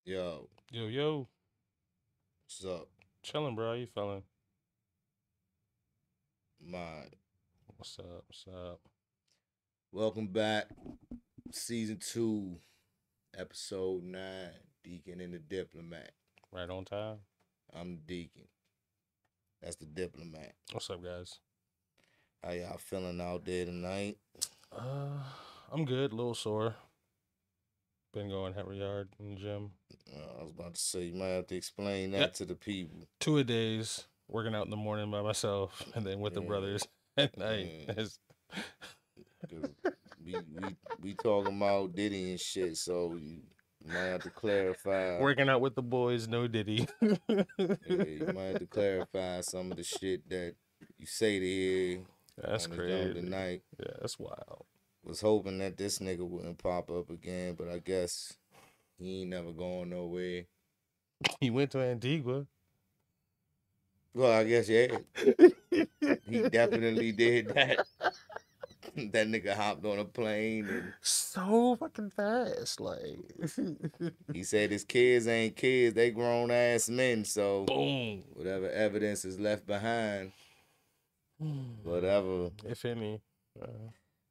Yo, Yo, yo, what's up? chilling, bro. How you feeling? My What's up? What's up? welcome back. Season 2, episode 9. Deacon and the Diplomat. Right on time. I'm the Deacon. That's the Diplomat. What's up, guys? How y'all feeling out there tonight? Uh, I'm good. A little sore. Been going heavy yard in the gym. I was about to say, you might have to explain Yeah, that to the people. 2 a days. Working out in the morning by myself, and then with the Yeah, brothers at night. yeah. Cause we talking about Diddy and shit, so you might have to clarify. Working out with the boys. No Diddy. You might have to clarify some of the shit that you say to hear That's on the jump crazy. tonight. Yeah, that's wild. Was hoping that this nigga wouldn't pop up again, but I guess he ain't never going nowhere. He went to Antigua. Well, I guess yeah, he definitely did that. That nigga hopped on a plane and So fucking fast, like. he said his kids ain't kids, they grown ass men. So Boom. whatever evidence is left behind, whatever. If any. Uh,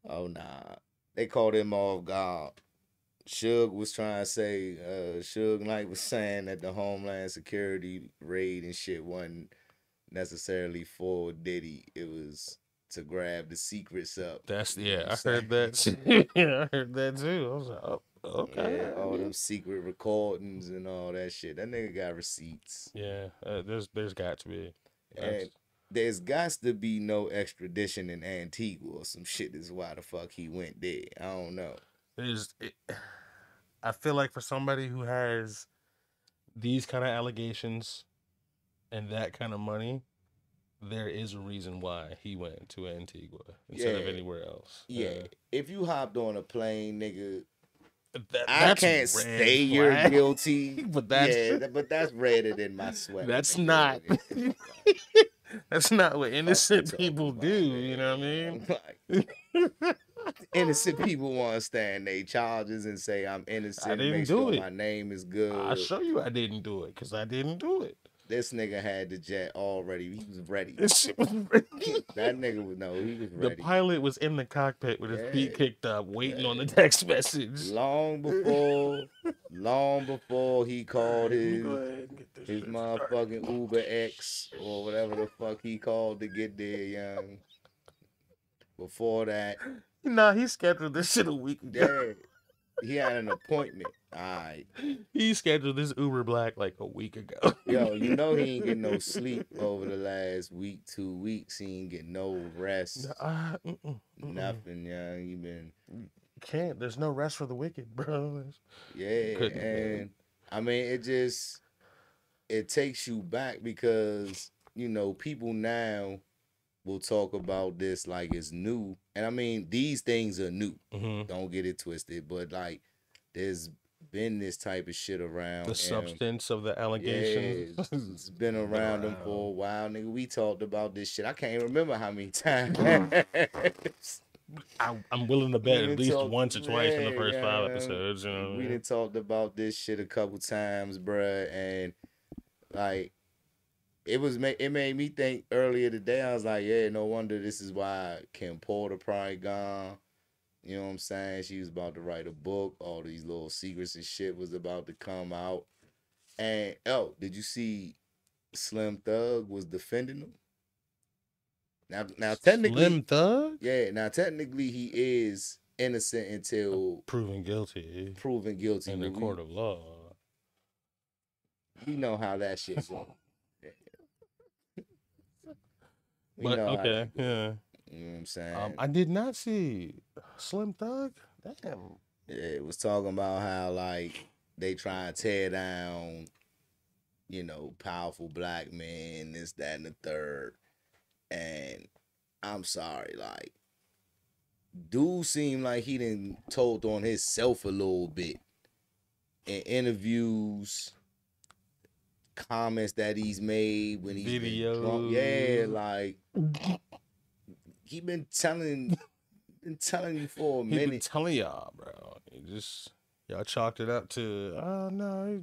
Oh nah, they called him off guard. Suge was trying to say, Suge Knight was saying that the Homeland Security raid and shit wasn't necessarily for Diddy. It was to grab the secrets up. That's You know what yeah. I'm I saying? heard that. Yeah, I heard that too. I was like, oh, okay. Yeah, all them secret recordings and all that shit. That nigga got receipts. Yeah, there's got to be. That's And there's got to be no extradition in Antigua or some shit is why the fuck he went there. I don't know. there's. I feel like for somebody who has these kind of allegations and that kind of money, there is a reason why he went to Antigua instead of Yeah, anywhere else. yeah. If you hopped on a plane, nigga, I That's can't red say you're flag, guilty. but but that's redder than my sweater, that's nigga. not that's not what Fuck you innocent talking people do. about, You know what I man? mean? Like, innocent people want to stand their charges and say I'm I innocent. didn't Make do sure it. my name is I'll good. show you I didn't do it because I didn't do it. This nigga had the jet already. He was ready. This shit was ready. That nigga was no. He was The ready. pilot was in the cockpit with his Yeah, feet kicked up, waiting on yeah. the text message. Long before, long before he called Alright, let me go ahead and get this his shit started. motherfucking Uber X or whatever the fuck he called to get there, young. Before that, Nah, he scheduled this shit a week ago. yeah, he had an appointment. Alright. He scheduled this Uber Black like a week ago. Yo, you know he ain't get no sleep over the last week, 2 weeks. He ain't get no rest. Nothing, young. He been Can't. There's no rest for the wicked, bro. yeah, Couldn't, man. and I mean it takes you back because people now will talk about this like it's new, and I mean these things are new. Mm-hmm. Don't get it twisted, but like there's been this type of shit around The him. substance of the Yeah, allegations. it's been around him for a while, nigga. We talked about this shit. I can't remember how many times. I'm willing to We bet done at least talked, once or twice in the yeah, first 5 yeah. episodes. You know what I We mean? done talked about this shit a couple times, bruh, and like it made me think earlier today. I was like, yeah, no wonder this is why Kim Porter probably gone. You know what I'm saying? She was about to write a book. All these little secrets and shit was about to come out. And did you see Slim Thug was defending him? Now technically, Slim Thug? yeah. Now technically, he is innocent until Proven guilty proven guilty. in the But court of law. we know how that shit goes. We But know how okay, that goes. yeah. You know what I'm saying? I did not see Slim Thug. Damn. Yeah, it was talking about how like they try and tear down, powerful black men, this, that, and the third. And I'm sorry, like, dude seemed like he done told on himself a little bit in interviews, comments that he's made when he's been drunk. Yeah, Videos. like he been telling you for a He been minute. telling y'all, bro. He just Y'all chalked it up to, oh no,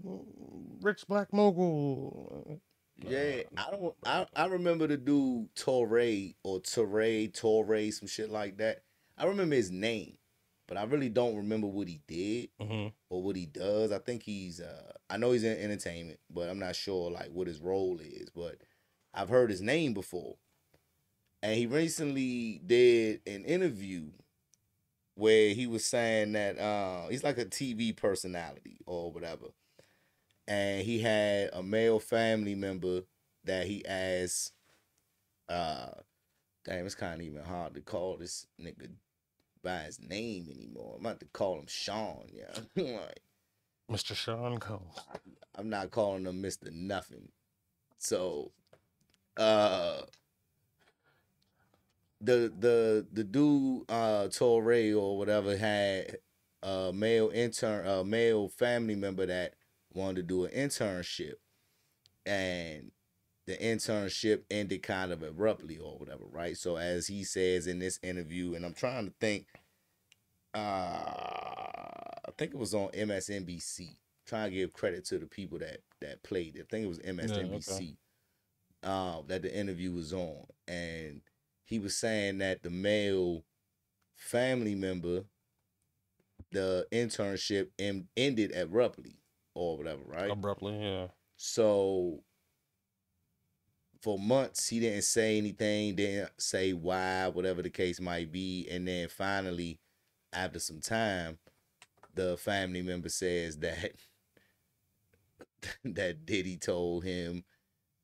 rich black mogul. Yeah, Nah, I don't. bro. I remember the dude Torre, some shit like that. I remember his name, but I really don't remember what he did Mm-hmm. or what he does. I think he's. I know he's in entertainment, but I'm not sure like what his role is. But I've heard his name before, and he recently did an interview where he was saying that he's like a TV personality or whatever, and he had a male family member that he asked. Damn, it's kind of even hard to call this nigga by his name anymore. I'm about to call him Sean. Yeah, like, Mr. Sean Cole. I'm not calling him Mister Nothing. So, uh, the dude Torre or whatever had a male family member that wanted to do an internship, and the internship ended kind of abruptly or whatever, right? So as he says in this interview, and I'm trying to think, I think it was on MSNBC. Trying to give credit to the people that played it. I think it was Yeah, okay. MSNBC that the interview was on, and he was saying that the male family member, the internship ended abruptly or whatever, right? Abruptly, yeah. So for months he didn't say anything, didn't say why, whatever the case might be, and then finally, after some time, the family member says that that Diddy told him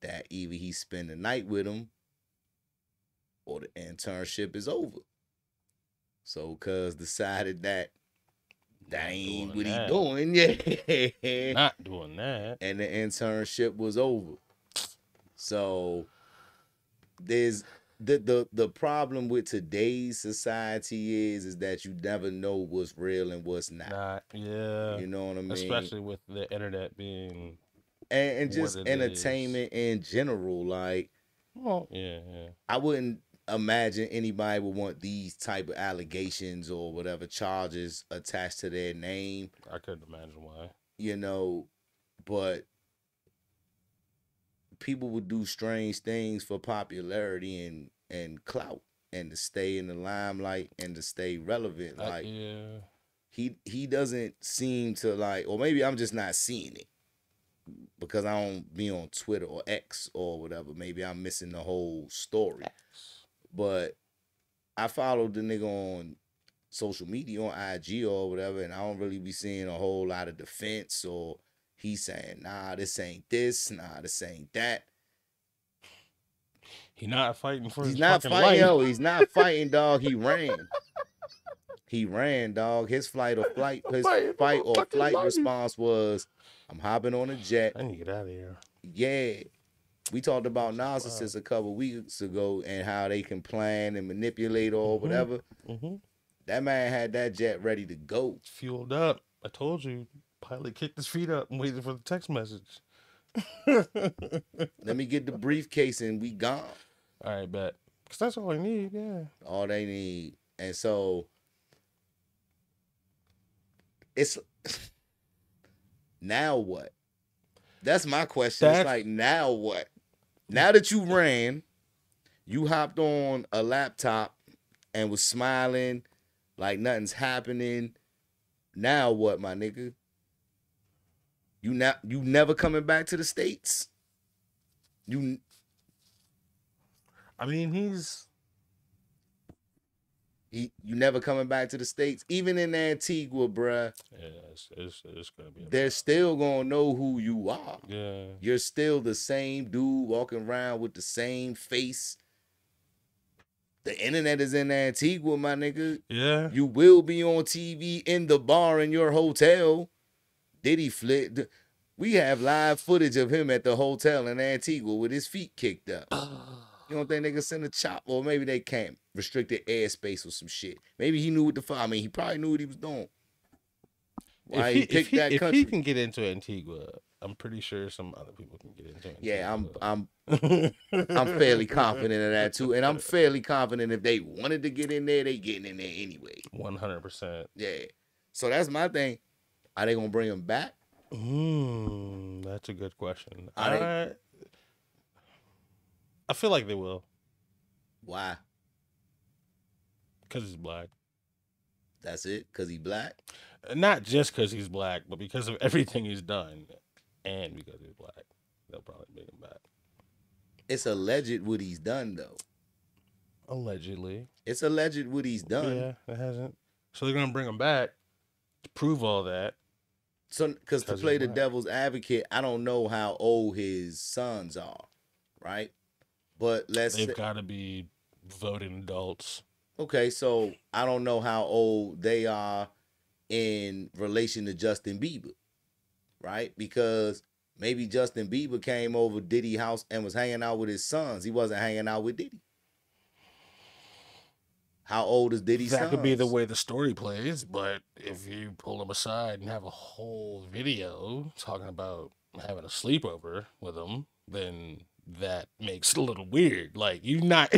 that either he spend the night with him or the internship is over. So cuz decided that that Not ain't doing what he that. doing, yeah. Not doing that. And the internship was over. So there's the problem with today's society is that you never know what's real and what's not. Not, yeah. You know what I mean? Especially with the internet being And what just it is. entertainment in general. Like Well, yeah, yeah. I wouldn't imagine anybody would want these type of allegations or whatever charges attached to their name, I couldn't imagine why. you know, but people would do strange things for popularity and clout and to stay in the limelight and to stay relevant. Like Yeah. he doesn't seem to like, or maybe I'm just not seeing it because I don't be on Twitter or X or whatever. Maybe I'm missing the whole story. But I followed the nigga on social media on IG or whatever, and I don't really be seeing a whole lot of defense or he's saying, nah, this ain't this, nah, this ain't that. He not fighting for He's his not fucking fighting, life. yo. He's not fighting, dog. He ran. He ran, dog. His Fighting for fight my or fucking flight life. response was, I'm hopping on a jet. I need to get out of here. Yeah. We talked about Wow. narcissists a couple weeks ago and how they can plan and manipulate or whatever. Mm-hmm. That man had that jet ready to go. Fueled up. I told you. Pilot kicked his feet up and waited for the text message. Let me get the briefcase and we gone. All right, bet. Because that's all I need, yeah. All they need. And so it's now what? That's my question. It's like, now what? Now that you ran, you hopped on a laptop and was smiling like nothing's happening. Now what, my nigga? You never coming back to the States? I mean, you never coming back to the States? Even in Antigua, bruh. Yeah, it's gonna be. They're still gonna know who you are. Yeah. You're still the same dude walking around with the same face. The internet is in Antigua, my nigga. Yeah. You will be on TV in the bar in your hotel. Diddy flip. We have live footage of him at the hotel in Antigua with his feet kicked up. You don't think they can send a chop? Or maybe they can't. Restricted airspace or some shit. Maybe he knew what the fuck. I mean, he probably knew what he was doing. Why he picked that country? If he can get into Antigua, I'm pretty sure some other people can get into Antigua. Yeah, I'm fairly confident of that too. And I'm fairly confident if they wanted to get in there, they getting in there anyway. 100%. Yeah. So that's my thing. Are they gonna bring him back? That's a good question. Are they? I feel like they will Why? because he's black. That's it? Cause he black? Not just because he's black, but because of everything he's done, and because he's black, they'll probably bring him back. It's alleged what he's done though. Allegedly. It's alleged what he's done. Yeah, it hasn't. So they're gonna bring him back to prove all that. So, because to 'Cause play he's the black. devil's advocate, I don't know how old his sons are, right? But They've got to be voting adults. okay, so I don't know how old they are in relation to Justin Bieber, right? Because maybe Justin Bieber came over Diddy house and was hanging out with his sons. He wasn't hanging out with Diddy. How old is Diddy's That sons? could be the way the story plays, but if you pull him aside and have a whole video talking about having a sleepover with him, then that makes it a little weird. Like, you not,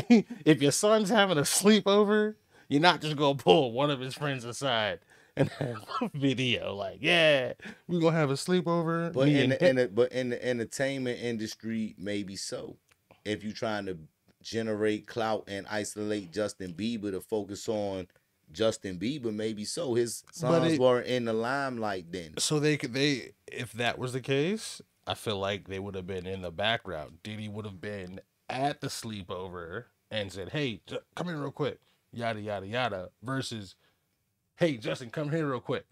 if your son's having a sleepover, you're not just gonna pull one of his friends aside and have a video like, yeah, we're gonna have a sleepover. But me in and the, but in the entertainment industry, maybe so. If you're trying to generate clout and isolate Justin Bieber to focus on Justin Bieber, maybe so. His sons weren't in the limelight then. So if that was the case, I feel like they would have been in the background. Diddy would have been at the sleepover and said, "Hey, come here real quick," yada yada yada. Versus, "Hey, Justin, come here real quick,"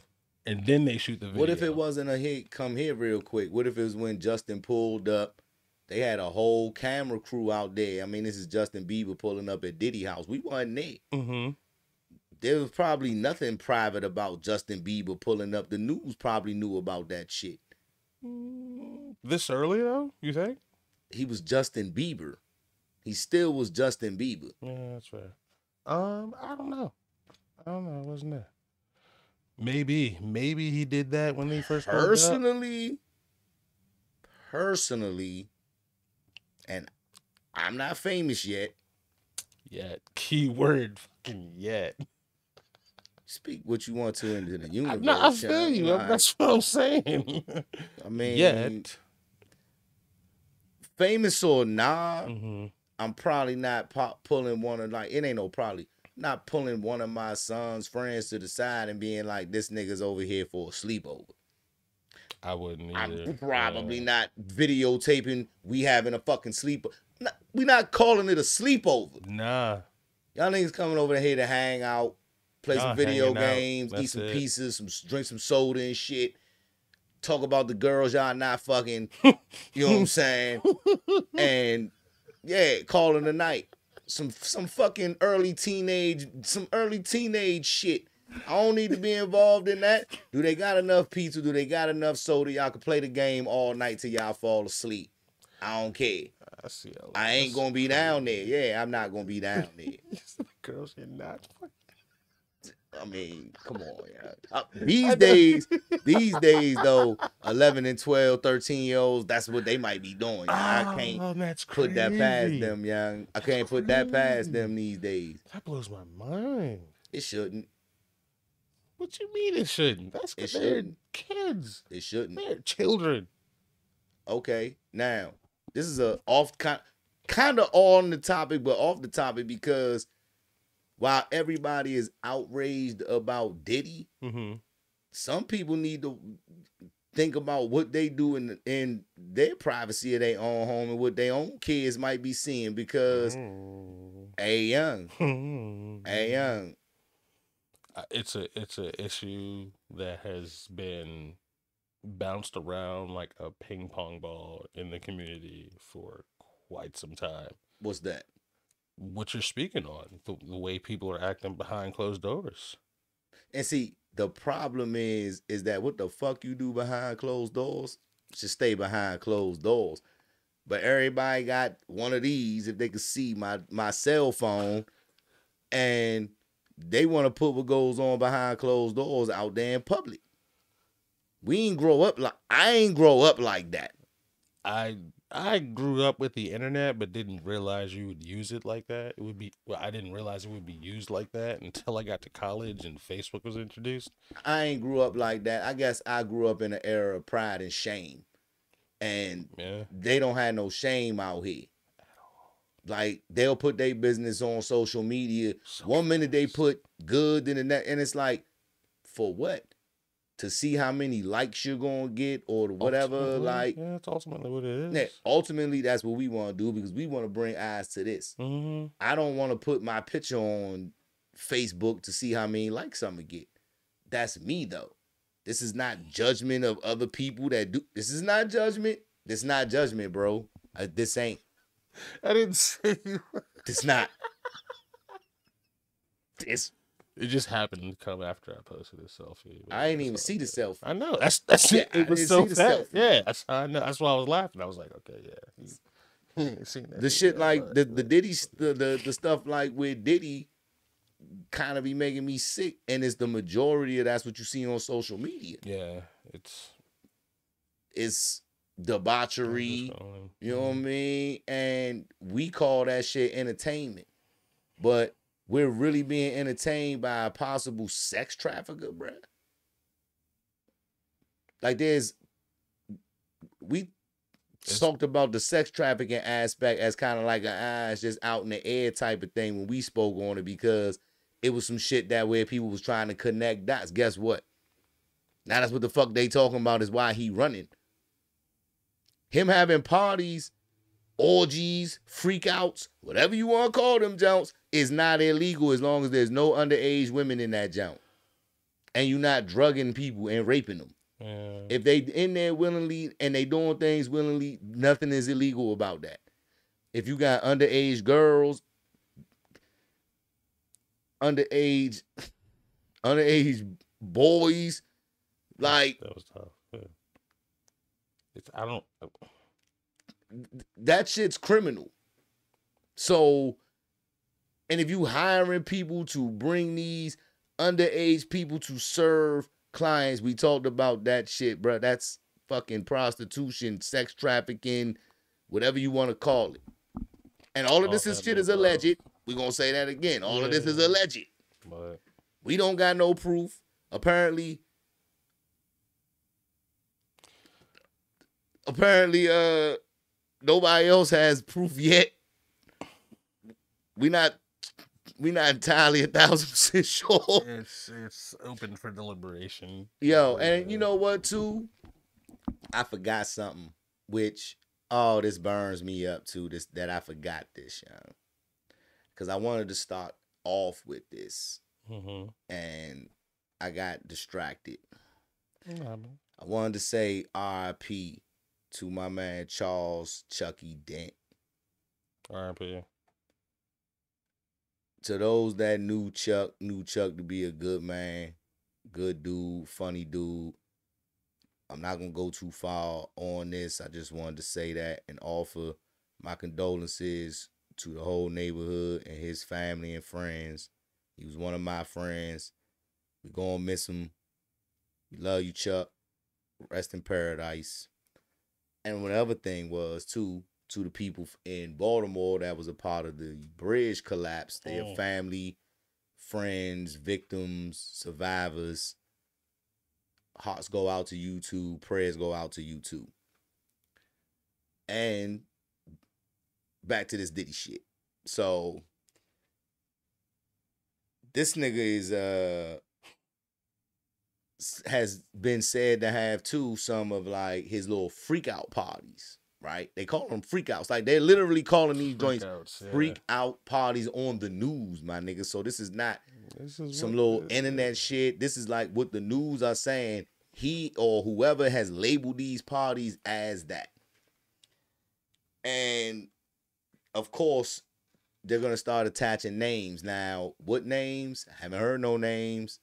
and then they shoot the video. What if it wasn't a hit? Come here real quick. What if it was when Justin pulled up? They had a whole camera crew out there. I mean, this is Justin Bieber pulling up at Diddy house. We wasn't there. Mm-hmm. There was probably nothing private about Justin Bieber pulling up. The news probably knew about that shit. This early though, you think? He was Justin Bieber. He still was Justin Bieber. Yeah, that's fair. I don't know. I wasn't there. Maybe he did that when he first personally, and I'm not famous yet. Yet. Keyword fucking yet. Speak what you want to into the universe. I feel you. Like, that's what I'm saying. I mean, yet. Famous or nah, Mm-hmm. I'm probably not pulling one of it ain't no probably. Not pulling one of my son's friends to the side and being like, this nigga's over here for a sleepover. I wouldn't either. I'm probably not videotaping we having a fucking sleepover. We not calling it a sleepover. Nah. Y'all niggas coming over here to hang out, play some video games, eat some it. pizzas, drink some soda and shit. Talk about the girls y'all not fucking, you know what I'm saying? And yeah, calling the night. Some fucking early teenage shit. I don't need to be involved in that. Do they got enough pizza? Do they got enough soda? Y'all can play the game all night till y'all fall asleep. I don't care. I ain't gonna be down there. Yeah, I'm not gonna be down there. Girls, you're not. I mean, come on, yeah. These days though, 11 and 12, 13-year-olds, that's what they might be doing. I can't put that past them, young. I can't put that past them these days. That blows my mind. It shouldn't. What you mean it shouldn't? That's because they're kids. It shouldn't. They're children. Okay, now this is a kind of on the topic, but off the topic because while everybody is outraged about Diddy, some people need to think about what they do in their privacy of their own home and what their own kids might be seeing because, hey young, it's a issue that has been bounced around like a ping pong ball in the community for quite some time. What's that? What you're speaking on, the way people are acting behind closed doors. And see, the problem is that what the fuck you do behind closed doors should stay behind closed doors. But everybody got one of these if they could see my cell phone, and they want to put what goes on behind closed doors out there in public. I ain't grow up like that. I I grew up with the internet, but didn't realize you would use it like that. It would be, well, I didn't realize it would be used like that until I got to college and Facebook was introduced. I ain't grew up like that. I guess I grew up in an era of pride and shame, and Yeah. they don't have no shame out here. Like they'll put their business on social media. One minute they put good, then the next, and it's like, for what? To see how many likes you're gonna get or whatever. Like, yeah, that's ultimately what it yeah, is. ultimately that's what we want to do because we want to bring eyes to this. Mm-hmm. I don't want to put my picture on Facebook to see how many likes I'm gonna get. That's me though. This is not judgment of other people that do. This is not judgment. This is not judgment, bro. This ain't. I didn't say you. It's not. It's. It just happened to come after I posted a selfie. I ain't even see the selfie. I know. That's Yeah, it. It I was didn't so see the fat. selfie. Yeah, that's how I know. That's why I was laughing. I was like, okay, yeah. He ain't seen that. The shit like the Diddy the stuff like with Diddy kind of be making me sick, and it's the majority of that's what you see on social media. Yeah, It's debauchery. You know what I mean? And we call that shit entertainment, but we're really being entertained by a possible sex trafficker, bruh. Like we talked about the sex trafficking aspect as kind of like it's just out in the air type of thing when we spoke on it because it was some shit that where people was trying to connect dots. Guess what? Now that's what the fuck they talking about is why he running. Him having parties, orgies, freakouts, whatever you want to call them, Jones, is not illegal as long as there's no underage women in that joint. And you're not drugging people and raping them. Yeah. If they in there willingly and they doing things willingly, nothing is illegal about that. If you got underage girls, underage boys, like that was tough. Yeah. I don't. That shit's criminal. So, and if you hiring people to bring these underage people to serve clients, we talked about that shit, bro. That's fucking prostitution, sex trafficking, whatever you want to call it. And all of this shit is alleged. We're going to say that again. All of this is alleged. But we don't got no proof. Apparently, nobody else has proof yet. We not entirely 1,000% sure. It's open for deliberation. Yo, and you know what too? I forgot something, which this burns me up too. That I forgot this, young, because I wanted to start off with this, and I got distracted. I wanted to say R.I.P. to my man Charles Chucky Dent. R.I.P. To those that knew Chuck to be a good man, good dude, funny dude. I'm not going to go too far on this. I just wanted to say that and offer my condolences to the whole neighborhood and his family and friends. He was one of my friends. We're going to miss him. We love you, Chuck. Rest in paradise. And one other thing was, too, to the people in Baltimore that was a part of the bridge collapse, their family, friends, victims, survivors. Hearts go out to you too. Prayers go out to you too. And back to this Diddy shit. So this nigga is has been said to have too some of like his little freak out parties. Right? They call them freakouts. Like they're literally calling these joints freak out parties on the news, my nigga. So this is not some little internet shit. This is like what the news are saying. He or whoever has labeled these parties as that. And of course, they're gonna start attaching names. Now, what names? I haven't heard no names,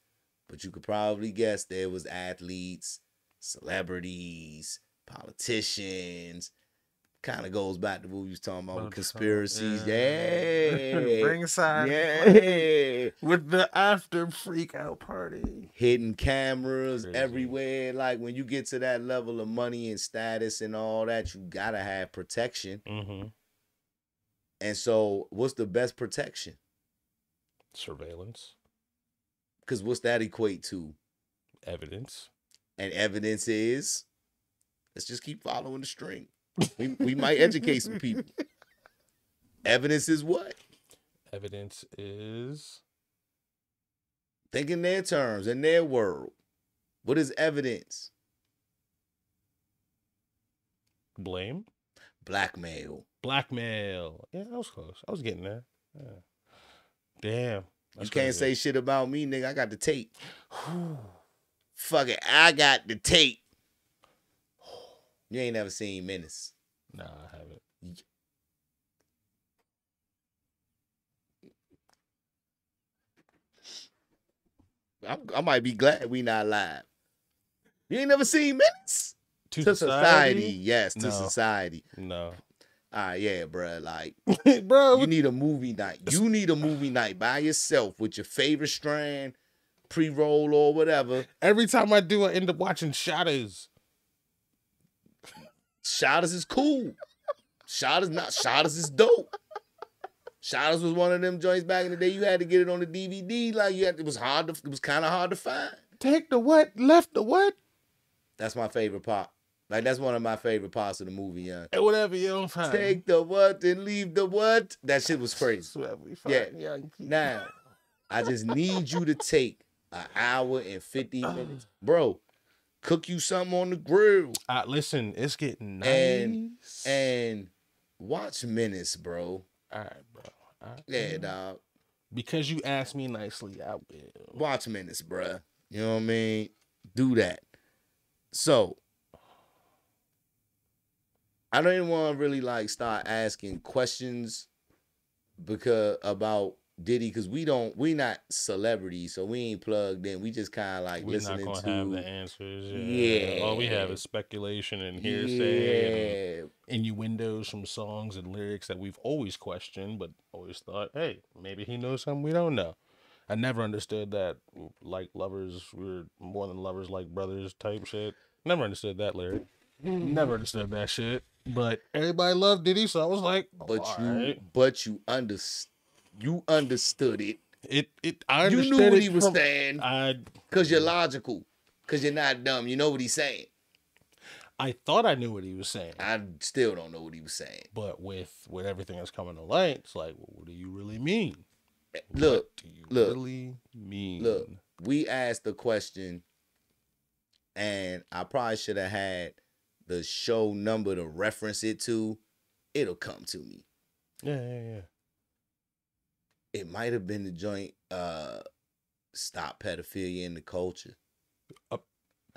but you could probably guess there was athletes, celebrities, politicians, Kind of goes back to what we was talking about with Trump, conspiracies. yeah. Yeah. Ringside Yeah. with the after freak out party. Hidden cameras Crazy. everywhere. Like when you get to that level of money and status and all that, you gotta have protection. Mm-hmm. And so, what's the best protection? Surveillance. Because what's that equate to? Evidence. And evidence is, let's just keep following the string. We might educate some people. Evidence is what? Evidence is... Think in their terms, in their world. What is evidence? Blame. Blackmail. Blackmail. Yeah, that was close. I was getting there. Yeah. Damn. You can't say shit about me, nigga. I got the tape. Fuck it. I got the tape. You ain't never seen Menace. Nah, I haven't. I might be glad we not live. You ain't never seen Menace? To society? Yes, to No. society. No. All right, yeah, bro. Like, bro, you need a movie night. You need a movie night by yourself with your favorite strand, pre-roll or whatever. every time I do, I end up watching Shadows. Shadows is cool. Shadows is dope. Shadows was one of them joints back in the day. You had to get it on the DVD. Like it was kind of hard to find. Take the what? Left the what? That's my favorite part. Like that's one of my favorite parts of the movie, young. And whatever you don't find. Take the what and leave the what. That shit was crazy. Yeah. Now, I just need you to take an hour and 50 minutes, bro. Cook you something on the grill. Listen, it's getting nice. And watch Menace, bro. All right, bro. All right. Yeah, dog. Because you asked me nicely, I will. Watch Menace, bro. You know what I mean? Do that. So, I don't even want to really like start asking questions about Diddy because we not celebrities, so we ain't plugged in. We just kind of like listening not to. Have the answers. Yeah. All we have is speculation and hearsay and innuendos from songs and lyrics that we've always questioned, but always thought, hey, maybe he knows something we don't know. I never understood that, like lovers, we're more than lovers, like brothers type shit. Never understood that lyric. Never understood that shit. But everybody loved Diddy, so I was like, but you understood it. I you knew what he was saying. Because you're logical. Because you're not dumb. You know what he's saying. I thought I knew what he was saying. I still don't know what he was saying. But with everything that's coming to light, it's like, well, what do you really mean? Look, what do you really mean? Look, we asked the question, and I probably should have had the show number to reference it to. It'll come to me. Yeah. It might have been the joint Stop Pedophilia in the Culture. I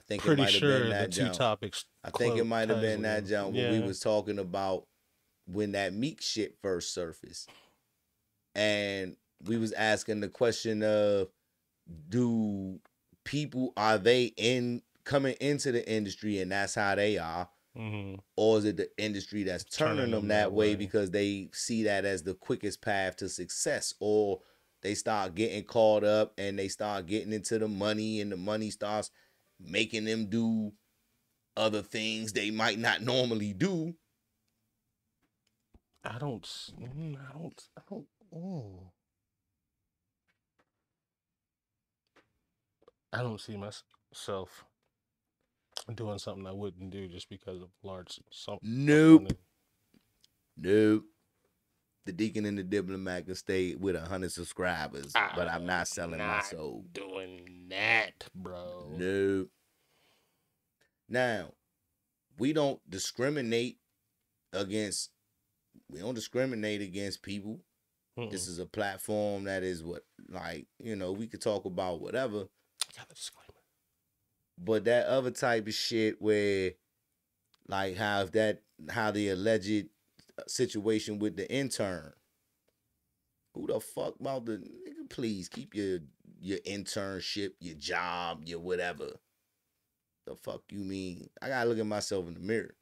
think pretty it might have sure been that the two jump. topics. I think it might have been that jump where we was talking about when that Meek shit first surfaced. And we was asking the question of, are they coming into the industry and that's how they are? Mm-hmm. Or is it the industry that's turning them that way because they see that as the quickest path to success? Or they start getting caught up and they start getting into the money and the money starts making them do other things they might not normally do. I don't see myself doing something I wouldn't do just because of large something. Nope. The Deakkon and the Diplomat can stay with 100 subscribers, but I'm not selling my soul. Doing that, bro. Nope. Now, we don't discriminate against people. Mm-mm. This is a platform that is we could talk about whatever. I got a disclaimer. But that other type of shit where, like, how the alleged situation with the intern. Who the fuck about the nigga? Please keep your internship, your job, your whatever. The fuck you mean? I gotta look at myself in the mirror.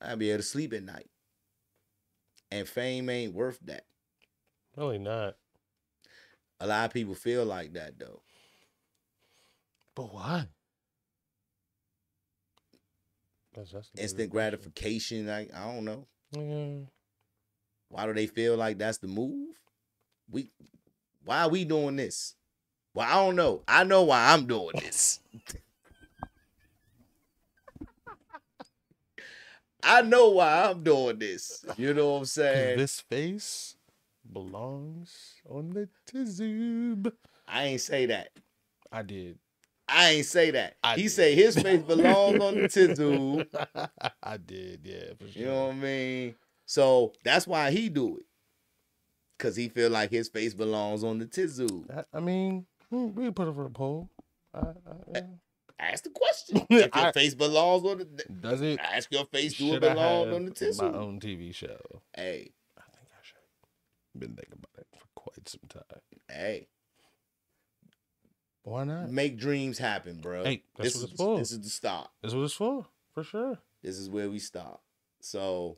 I gotta be able to sleep at night. And fame ain't worth that. Really not. A lot of people feel like that though. But why? That's the Instant gratification, like I don't know. Yeah. Why do they feel like that's the move? Why are we doing this? Well, I don't know. I know why I'm doing this. I know why I'm doing this. You know what I'm saying? This face belongs on the tizoob. I ain't say that. I did. I ain't say that. He say his face belongs on the tizoo. I did, yeah, for sure. You know what I mean? So that's why he do it. Cause he feel like his face belongs on the tizoo. I mean, we can put it for a poll. Ask the question. If your face belongs on the does it? Ask your face, do it belong on the tizoo? My own TV show. Hey. I think I should. Been thinking about it for quite some time. Hey. Why not? Make dreams happen, bro. Hey, that's what it's for. This is the start. That's what it's for sure. This is where we start. So,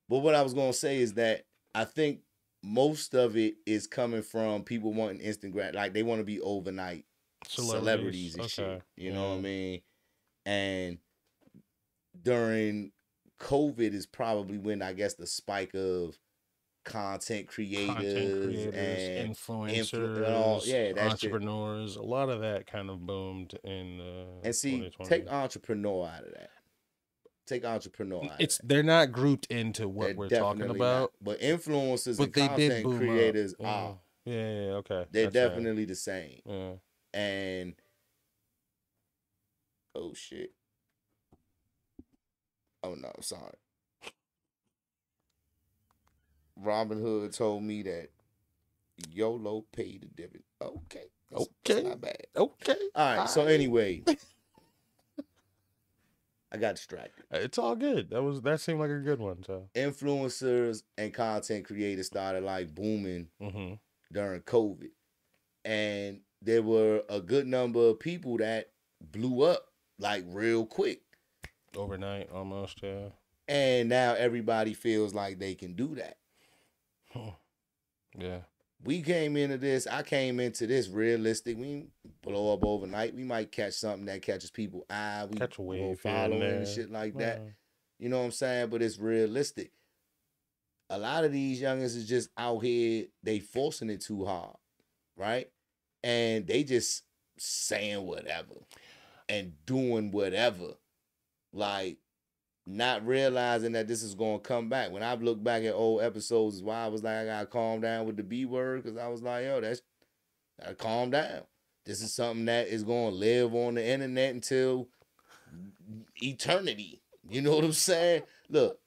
but what I was going to say is that I think most of it is coming from people wanting instant like they want to be overnight celebrities and shit. You know what I mean? And during COVID is probably when I guess the spike of content creators and influencers, entrepreneurs, a lot of that kind of boomed in and see, take entrepreneur out of that. Take entrepreneur out of that. They're not grouped into what we're talking about. Not. But influencers and content creators are. Yeah, okay. They're definitely the same. Yeah. And oh shit. Oh no, sorry. Robin Hood told me that YOLO paid the dividend. Okay. That's not bad. Okay. All right. So anyway, I got distracted. It's all good. That seemed like a good one. So influencers and content creators started like booming during COVID, and there were a good number of people that blew up like real quick, overnight almost. Yeah. And now everybody feels like they can do that. Yeah. We came into this. I came into this realistic. We blow up overnight. We might catch something that catches people eye. We catch a wave, following and shit like that. You know what I'm saying? But it's realistic. A lot of these youngins is just out here. They forcing it too hard, right? And they just saying whatever and doing whatever, like not realizing that this is gonna come back. When I've looked back at old episodes, is why I was like, I gotta calm down with the B word, because I was like, yo, gotta calm down. This is something that is gonna live on the internet until eternity. You know what I'm saying? Look,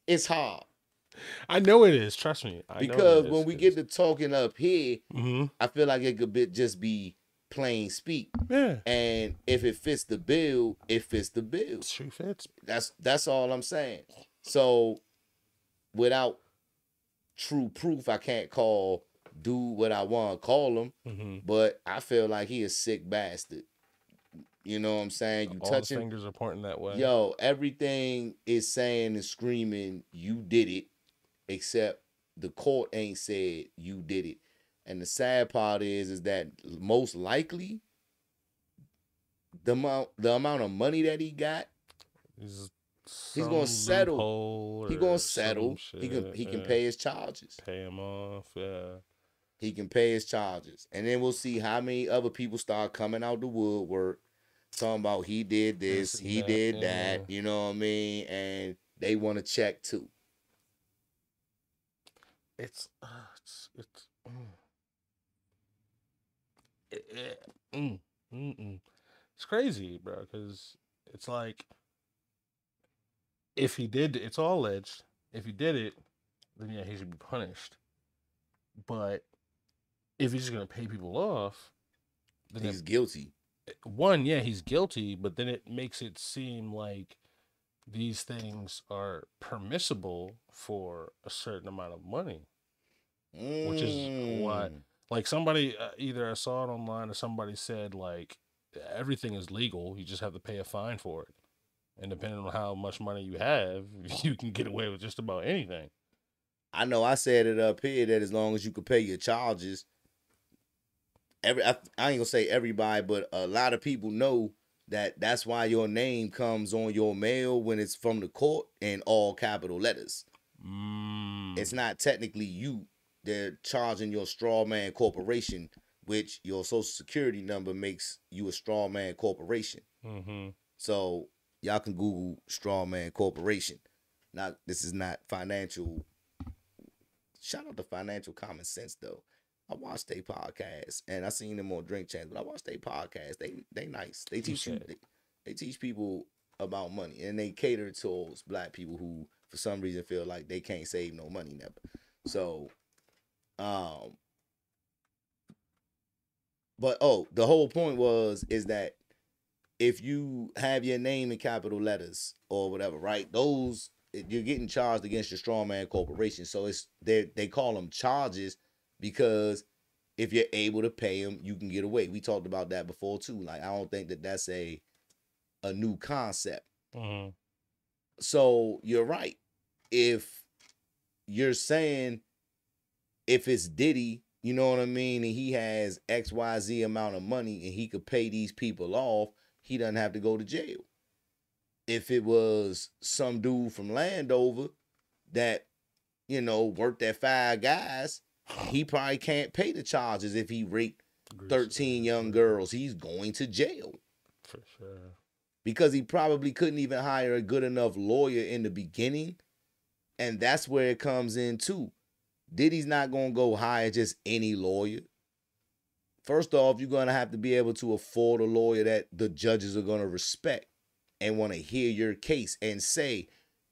it's hard. I know it is. Trust me. Because when we get to talking up here, I feel like it could just be plain speak. Yeah. And if it fits the bill, it fits the bill. True fits. That's all I'm saying. So without true proof, I can't call dude what I want to call him. But I feel like he a sick bastard. You know what I'm saying? You all touch his fingers are pointing that way. Yo, everything is saying and screaming, you did it, except the court ain't said you did it. And the sad part is that most likely the amount of money that he got, he's gonna settle. He gonna settle. He can pay his charges. Pay him off. Yeah. He can pay his charges, and then we'll see how many other people start coming out the woodwork, talking about he did this, he did that. You know what I mean? And they want to check too. It's crazy, bro, because it's like, if he did, it's all alleged. If he did it, then yeah, he should be punished. But if he's just gonna pay people off, then he's guilty. One, yeah, he's guilty, but then it makes it seem like these things are permissible for a certain amount of money, which is what, like, somebody either I saw it online or somebody said like everything is legal, you just have to pay a fine for it. And depending on how much money you have, you can get away with just about anything. I know I said it up here that as long as you can pay your charges, I ain't gonna say everybody, but a lot of people know that that's why your name comes on your mail when it's from the court in all capital letters. It's not technically you. They're charging your straw man corporation, which your social security number makes you a straw man corporation. Mm-hmm. So y'all can Google straw man corporation. This is not financial. Shout out to Financial Common Sense though. I watched their podcast and I seen them on Drink Champs, but I watched their podcast. They nice. They teach people about money and they cater towards black people who for some reason feel like they can't save no money never. So but the whole point is that if you have your name in capital letters or whatever, right? Those you're getting charged against your strongman corporation. So they call them charges because if you're able to pay them, you can get away. We talked about that before too. Like I don't think that that's a new concept. Mm-hmm. So you're right. If you're saying if it's Diddy, you know what I mean, and he has XYZ amount of money and he could pay these people off, he doesn't have to go to jail. If it was some dude from Landover that, worked at Five Guys, he probably can't pay the charges if he raped 13 young girls. He's going to jail. For sure. Because he probably couldn't even hire a good enough lawyer in the beginning. And that's where it comes in too. Diddy's not going to go hire just any lawyer. First off, you're going to have to be able to afford a lawyer that the judges are going to respect and want to hear your case and say,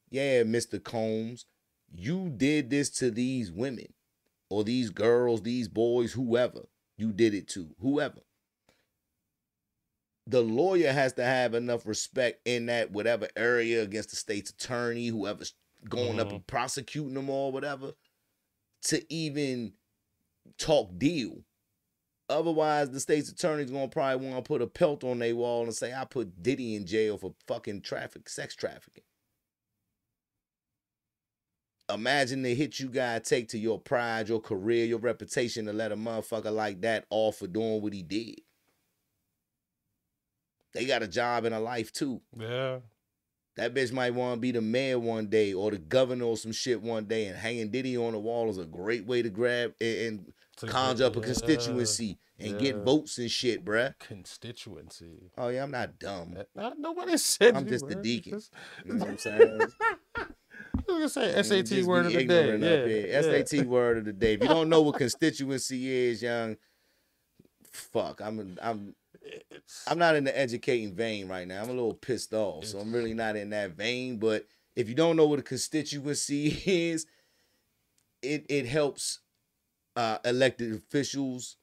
yeah, Mr. Combs, you did this to these women or these girls, these boys, whoever you did it to, whoever. The lawyer has to have enough respect in that whatever area against the state's attorney, whoever's going up and prosecuting them or whatever, to even talk deal. Otherwise, the state's attorney's going to probably want to put a pelt on their wall and say, I put Diddy in jail for fucking sex trafficking. Imagine the hit you gotta take to your pride, your career, your reputation to let a motherfucker like that off for doing what he did. They got a job and a life too. Yeah. That bitch might want to be the mayor one day or the governor or some shit one day, and hanging Diddy on the wall is a great way to grab and conjure up a constituency and get votes and shit, bruh. Constituency. Oh, yeah, I'm not dumb. Nobody said I'm just the deacon. You know what I'm saying? I was going to say SAT word of the day. Yeah. SAT word of the day. If you don't know what constituency is, young, fuck, I'm not in the educating vein right now. I'm a little pissed off, so I'm really not in that vein. But if you don't know what a constituency is, it helps elected officials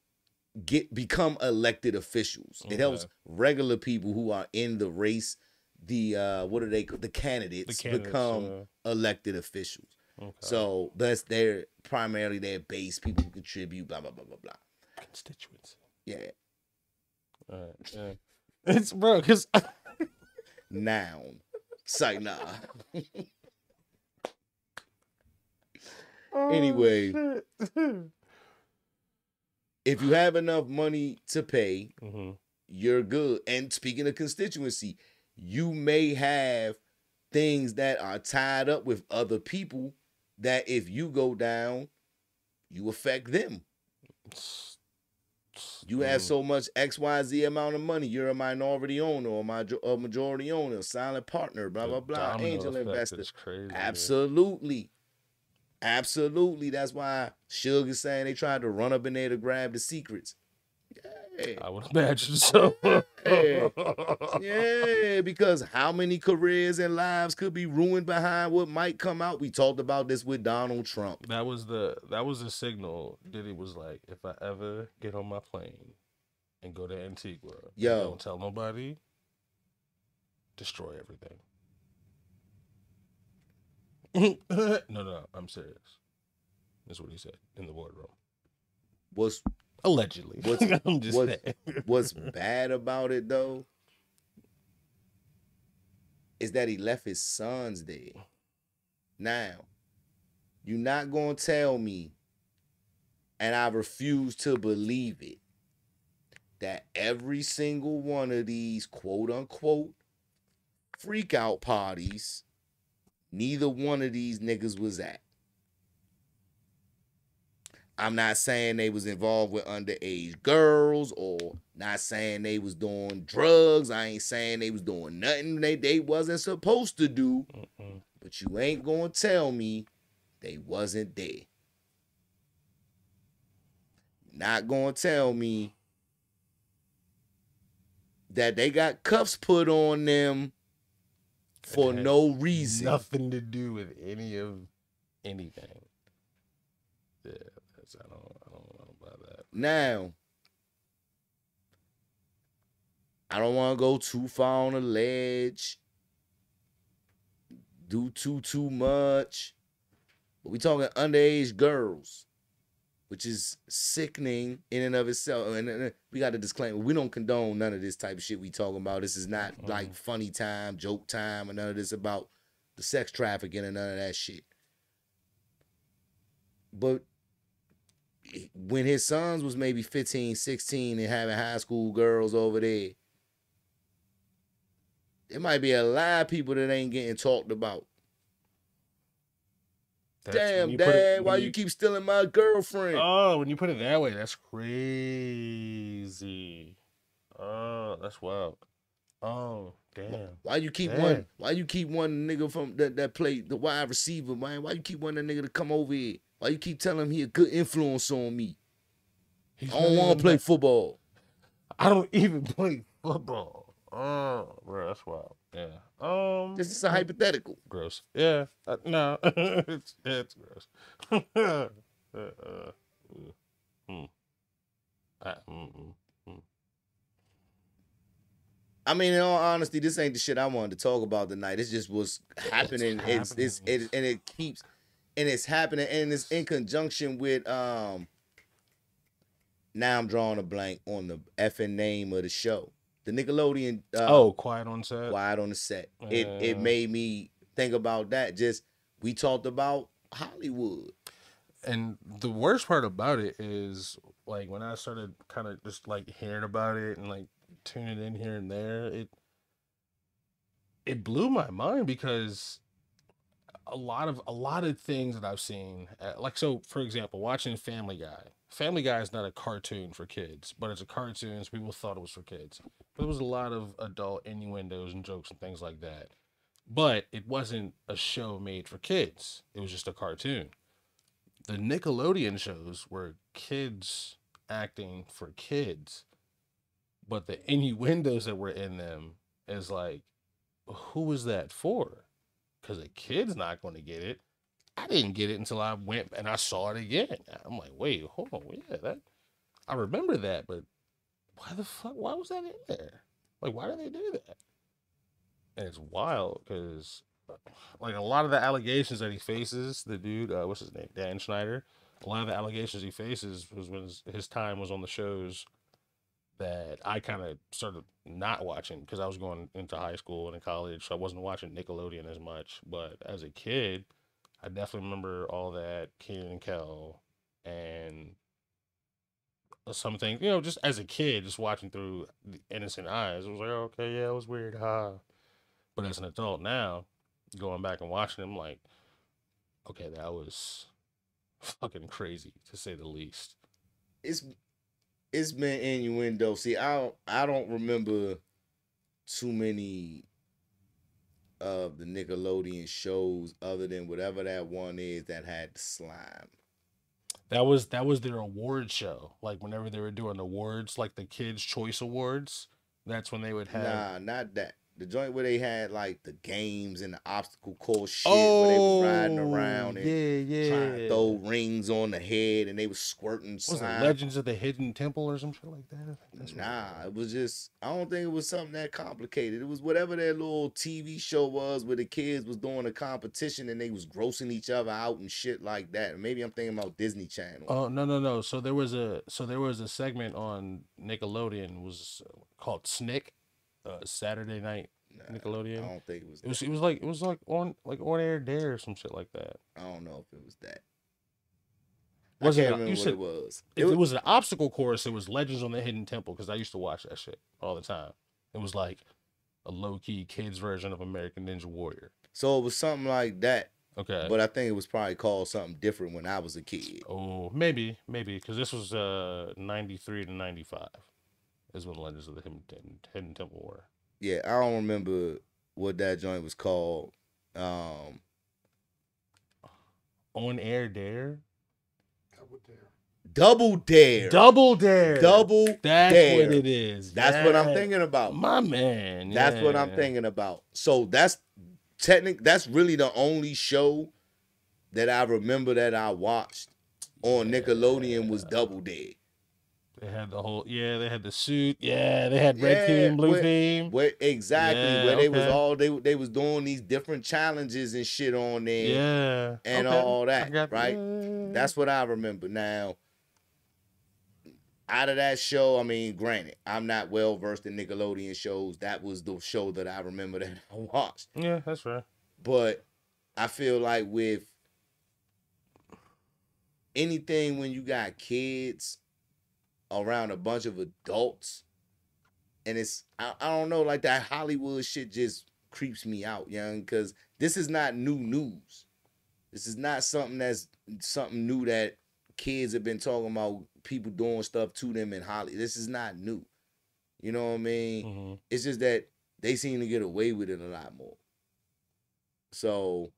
become elected officials. Okay. It helps regular people who are in the race, the candidates become elected officials. Okay. So that's primarily their base, people who contribute, blah, blah, blah, blah, blah. Constituency. Yeah. All right, yeah. It's bro, because noun. Nah. Anyway, if you have enough money to pay, you're good. And speaking of constituency, you may have things that are tied up with other people that if you go down, you affect them. You have so much XYZ amount of money. You're a minority owner or a majority owner, a silent partner, blah, blah, blah. Angel investor. Crazy, absolutely. Man. Absolutely. That's why Suge is saying they tried to run up in there to grab the secrets. Yeah. I would imagine so. Yeah, because how many careers and lives could be ruined behind what might come out? We talked about this with Donald Trump. That was the signal. Diddy was like, if I ever get on my plane and go to Antigua, don't tell nobody, destroy everything. No, I'm serious. That's what he said in the wardroom. Allegedly. I'm just saying. What's bad about it though is that he left his sons there. Now, you're not gonna tell me, and I refuse to believe it, that every single one of these quote unquote freak out parties, neither one of these niggas was at. I'm not saying they was involved with underage girls or not saying they was doing drugs. I ain't saying they was doing nothing they wasn't supposed to do. But you ain't gonna tell me they wasn't there. Not gonna tell me that they got cuffs put on them for no reason. Nothing to do with any of anything. Yeah, I don't buy that. Now, I don't want to go too far on a ledge, do too much, but we talking underage girls, which is sickening in and of itself. And we got to disclaimer: we don't condone none of this type of shit we talking about. This is not like funny time, joke time, and none of this about the sex trafficking and none of that shit. But when his sons was maybe 15, 16 and having high school girls over there, there might be a lot of people that ain't getting talked about. Damn, Dad, why you keep stealing my girlfriend? Oh, when you put it that way, that's crazy. Oh, that's wild. Oh, damn. Why you keep one? Why you keep one nigga from that play the wide receiver, man? Why you keep one that nigga to come over here? Why you keep telling him he a good influence on me? I don't want to play football. I don't even play football. Oh, bro, that's wild. Yeah. This is a hypothetical. Gross. Yeah. No, it's gross. I mean, in all honesty, this ain't the shit I wanted to talk about tonight. It's just what's happening. It's happening, and it's in conjunction with now I'm drawing a blank on the effing name of the show. The Nickelodeon Quiet on Set. Quiet on the Set. It made me think about that. Just we talked about Hollywood. And the worst part about it is like when I started kind of just like hearing about it and like tuning in here and there, it blew my mind because a lot of things that I've seen, like, so for example, watching Family Guy. Family Guy is not a cartoon for kids, but it's a cartoon, so people thought it was for kids. But there was a lot of adult innuendos and jokes and things like that. But it wasn't a show made for kids. It was just a cartoon. The Nickelodeon shows were kids acting for kids, but the innuendos that were in them is like, who was that for? Because a kid's not going to get it. I didn't get it until I went and I saw it again. I'm like, wait, hold on, yeah, I remember that, but why the fuck? Why was that in there? Like, why did they do that? And it's wild because, like, a lot of the allegations that he faces, the dude, what's his name, Dan Schneider. A lot of the allegations he faces was when his time was on the shows that I kind of started not watching because I was going into high school and in college, so I wasn't watching Nickelodeon as much. But as a kid, I definitely remember all that Kenan and Kel and some things, just as a kid, just watching through the innocent eyes. It was like, oh, okay, yeah, it was weird, But as an adult now, going back and watching them, like, okay, that was fucking crazy to say the least. It's been innuendo. See, I don't remember too many of the Nickelodeon shows other than whatever that one is that had the slime. That was their award show. Like whenever they were doing awards, like the Kids' Choice Awards, that's when they would have. Nah, not that. The joint where they had like the games and the obstacle course shit where they was riding around and trying to throw rings on the head and they was squirting slime. Was it Legends of the Hidden Temple or some shit like that? Nah, it was just, I don't think it was something that complicated. It was whatever that little TV show was where the kids was doing a competition and they was grossing each other out and shit like that. Maybe I'm thinking about Disney Channel. Oh, no. So there was a segment on Nickelodeon was called Snick. Saturday night. Nickelodeon. I don't think it was It was that. it was like on air dare or some shit like that. I don't know if it was that. I Wasn't can't it? You remember what said it was. if it was an obstacle course, it was Legends on the Hidden Temple because I used to watch that shit all the time. It was like a low key kids version of American Ninja Warrior. So it was something like that. Okay. But I think it was probably called something different when I was a kid. Oh, maybe because this was 93 to 95 is when Legends of the Hidden Temple were. Yeah, I don't remember what that joint was called. Um, On air dare. Double Dare. Double dare. Double That's Dare. what it is. That's what I'm thinking about. My man. That's what I'm yeah. thinking about. So that's that's really the only show that I remember that I watched on Nickelodeon was Double Dare. They had the whole they had the suit. Yeah, they had red team, blue team. Exactly. Yeah, where they was all they was doing these different challenges and shit on there. Yeah. And okay. all that. Right? Yeah. That's what I remember. Now, out of that show, I mean, granted, I'm not well versed in Nickelodeon shows. That was the show that I remember that I watched. Yeah, that's right. But I feel like with anything when you got kids around a bunch of adults, and it's I don't know, like that Hollywood shit just creeps me out, young, because this is not new news. This is not something that's something new that kids have been talking about, people doing stuff to them in Hollywood. This is not new. You know what I mean? Mm-hmm. It's just that they seem to get away with it a lot more. So,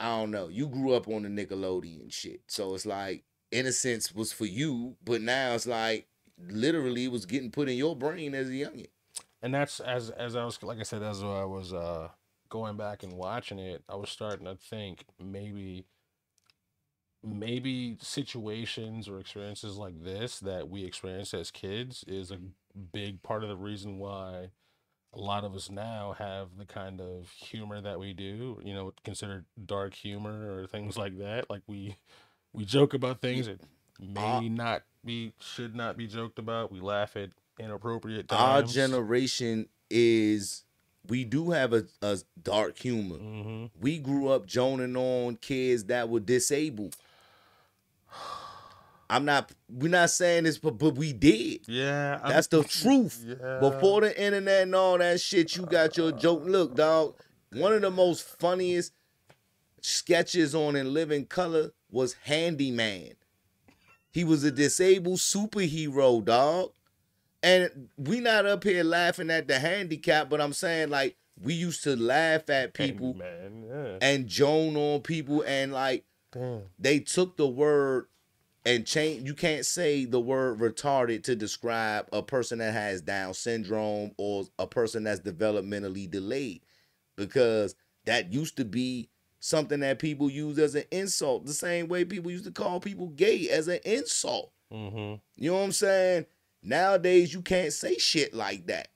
I don't know. You grew up on the Nickelodeon shit. So it's like Innocence was for you, but now it's like literally it was getting put in your brain as a youngin. And that's as I was like I said, as I was going back and watching it, I was starting to think maybe situations or experiences like this that we experience as kids is a big part of the reason why a lot of us now have the kind of humor that we do, considered dark humor or things like that. Like we joke about things that should not be joked about. We laugh at inappropriate times. Our generation we do have a dark humor. Mm-hmm. We grew up joning on kids that were disabled. We're not saying this, but we did. Yeah. That's the truth. Yeah. Before the internet and all that shit, you got your joke. Look, dog, one of the most funniest sketches on In Living Color was Handyman. He was a disabled superhero, dog. And we not up here laughing at the handicap, but I'm saying, like, we used to laugh at people and joan on people, and like they took the word and change. You can't say the word retarded to describe a person that has Down syndrome or a person that's developmentally delayed, because that used to be something that people use as an insult, the same way people used to call people gay as an insult. Mm-hmm. You know what I'm saying? Nowadays, you can't say shit like that.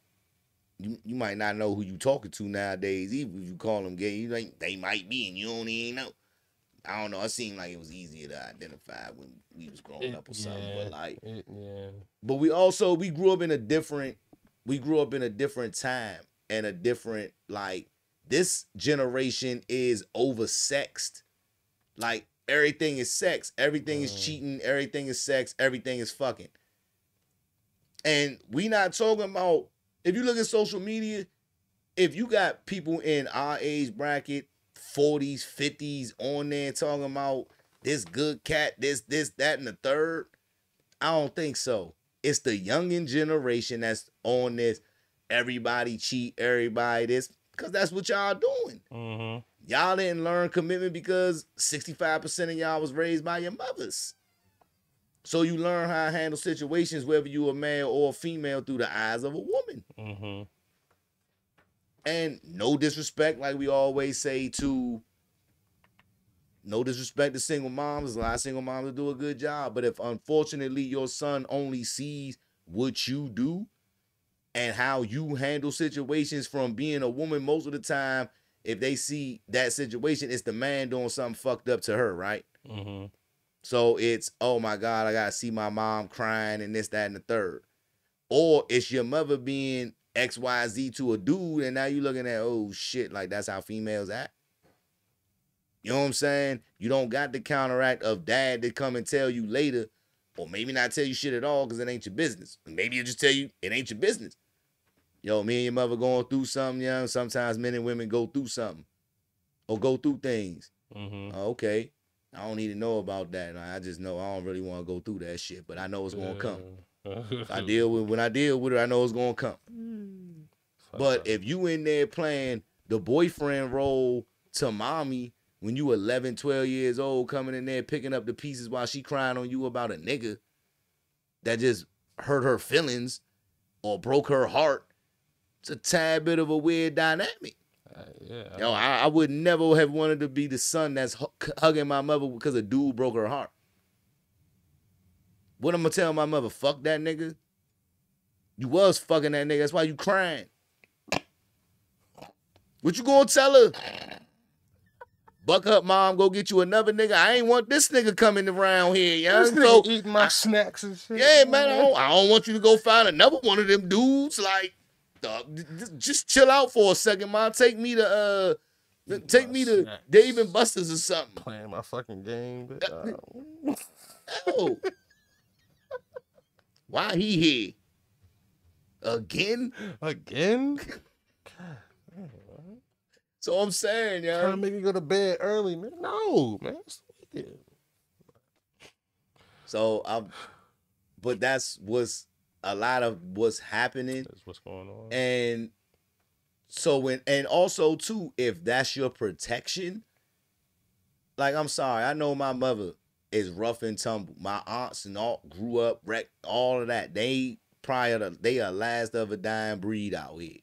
You might not know who you talking to nowadays, even if you call them gay. You think they might be, and you don't even know. I don't know. It seemed like it was easier to identify when we was growing up or something. But like, but we grew up in a different time and a different, like, this generation is oversexed. Like, everything is sex, everything is cheating, everything is sex, everything is fucking. And we not talking about, if you look at social media, if you got people in our age bracket, 40s, 50s on there talking about this good cat, this, that, and the third, I don't think so. It's the youngin' generation that's on this, everybody cheat, everybody this, because that's what y'all doing. Mm-hmm. Y'all didn't learn commitment because 65% of y'all was raised by your mothers. So you learn how to handle situations, whether you a male or a female, through the eyes of a woman. Mm-hmm. And no disrespect, like we always say, no disrespect to single moms. A lot of single moms do a good job. But if unfortunately your son only sees what you do and how you handle situations from being a woman, most of the time, if they see that situation, it's the man doing something fucked up to her, right? Mm-hmm. So it's, oh my God, I gotta see my mom crying and this, that, and the third. Or it's your mother being XYZ to a dude, and now you looking at, oh shit, like that's how females act. You know what I'm saying? You don't got the counteract of dad to come and tell you later, or maybe not tell you shit at all because it ain't your business. Maybe he'll just tell you it ain't your business. Yo, me and your mother going through something, you know? Sometimes men and women go through something or go through things. Okay. I don't need to know about that. I just know I don't really want to go through that shit, but I know it's going to come. When I deal with it, I know it's going to come. But if you in there playing the boyfriend role to mommy when you 11, 12 years old, coming in there picking up the pieces while she crying on you about a nigga that just hurt her feelings or broke her heart, it's a tad bit of a weird dynamic. Yeah. Yo, I would never have wanted to be the son that's hugging my mother because a dude broke her heart. What I'm gonna tell my mother? Fuck that nigga. You was fucking that nigga. That's why you crying. What you gonna tell her? Buck up, mom. Go get you another nigga. I ain't want this nigga coming around here, young. This nigga eating my snacks and shit. Yeah, man. I don't want you to go find another one of them dudes. Like, just chill out for a second, man. Take me to Dave and Buster's or something. Playing my fucking game. Oh. Why he here? Again? So I'm saying, yo. Trying to make you go to bed early, man. No, man. So but that's what's a lot of what's happening. That's what's going on. And so and also too, if that's your protection, like I'm sorry, I know my mother is rough and tumble. My aunts and all grew up, wrecked, all of that. They are last of a dying breed out here.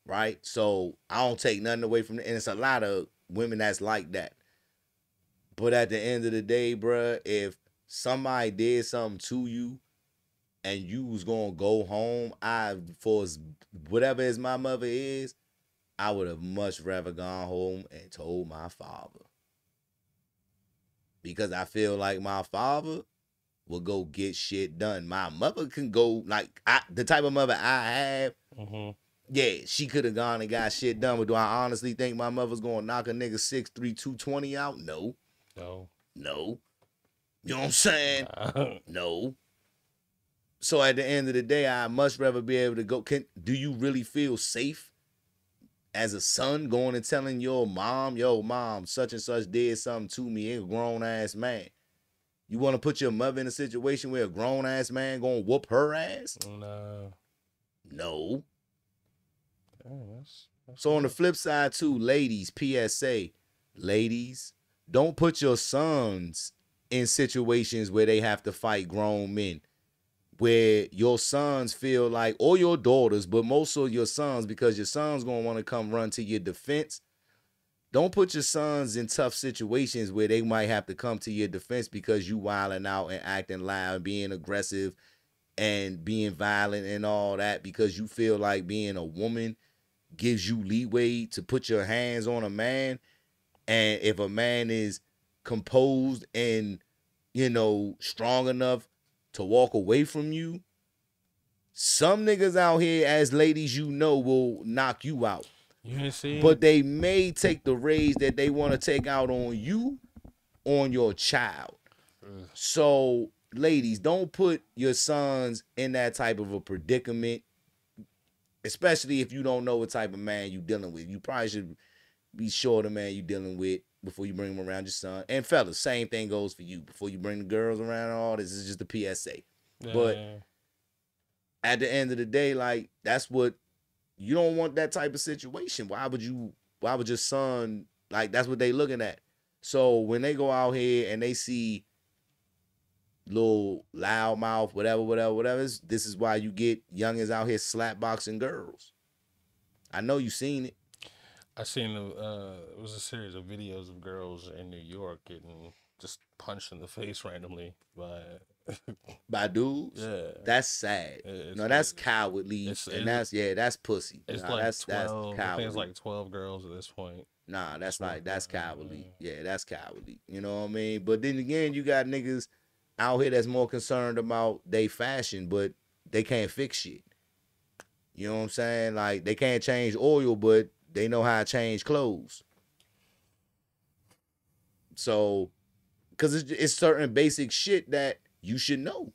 Right? So I don't take nothing away from it. And it's a lot of women that's like that. But at the end of the day, bruh, if somebody did something to you and you was gonna go home, for whatever as my mother is, I would have much rather gone home and told my father. Because I feel like my father will go get shit done. My mother can go, like, the type of mother I have, yeah, she could have gone and got shit done. But do I honestly think my mother's going to knock a nigga 6'3", 220 out? No. You know what I'm saying? No. So at the end of the day, I'd much rather be able to go. Do you really feel safe as a son going and telling your mom, yo, mom, such and such did something to me, a grown-ass man? You want to put your mother in a situation where a grown-ass man going to whoop her ass? No. So on the flip side too, ladies, PSA, ladies, don't put your sons in situations where they have to fight grown men, where your sons feel like, or your daughters, but most of your sons, because your sons going to want to come run to your defense. Don't put your sons in tough situations where they might have to come to your defense because you wilding out and acting loud, being aggressive and being violent and all that, because you feel like being a woman gives you leeway to put your hands on a man. And if a man is composed and, strong enough to walk away from you, some niggas out here, as ladies, will knock you out. You ain't seen? But they may take the rage that they want to take out on you, on your child. So, ladies, don't put your sons in that type of a predicament, especially if you don't know what type of man you dealing with. You probably should be sure the man you dealing with before you bring him around your son. And fellas, same thing goes for you. Before you bring the girls around, all this is just a PSA. Yeah. But at the end of the day, like, that's what you don't want, that type of situation. Why would your son, like, that's what they looking at. So when they go out here and they see little loudmouth, whatever, this is why you get youngins out here slapboxing girls. I know you seen it. I seen it was a series of videos of girls in New York getting just punched in the face randomly by dudes. Yeah, that's sad. That's cowardly, that's pussy. It's like that's 12. I think it's like 12 girls at this point. Nah, that's cowardly. Yeah, that's cowardly. You know what I mean? But then again, you got niggas out here that's more concerned about they fashion, but they can't fix shit. You know what I'm saying? Like, they can't change oil, but they know how to change clothes. So, because it's certain basic shit that you should know.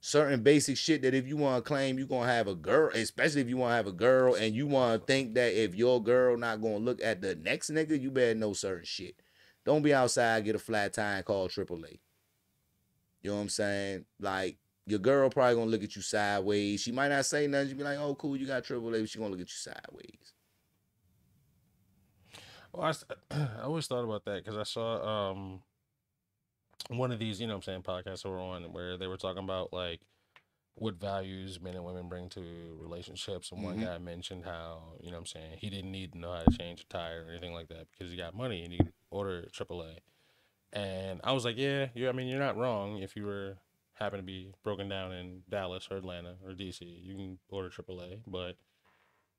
Certain basic shit that if you want to claim you going to have a girl, especially if you want to have a girl and you want to think that if your girl not going to look at the next nigga, you better know certain shit. Don't be outside, get a flat tire and call AAA. You know what I'm saying? Like, your girl probably going to look at you sideways. She might not say nothing. She be like, oh, cool, you got AAA, but she going to look at you sideways. Well, I always thought about that because I saw one of these, you know what I'm saying, podcasts that were on where they were talking about like what values men and women bring to relationships. And one guy mentioned how, you know what I'm saying, he didn't need to know how to change a tire or anything like that because he got money and he could order AAA. And I was like, yeah, I mean, you're not wrong. If you were happen to be broken down in Dallas or Atlanta or DC, you can order AAA. But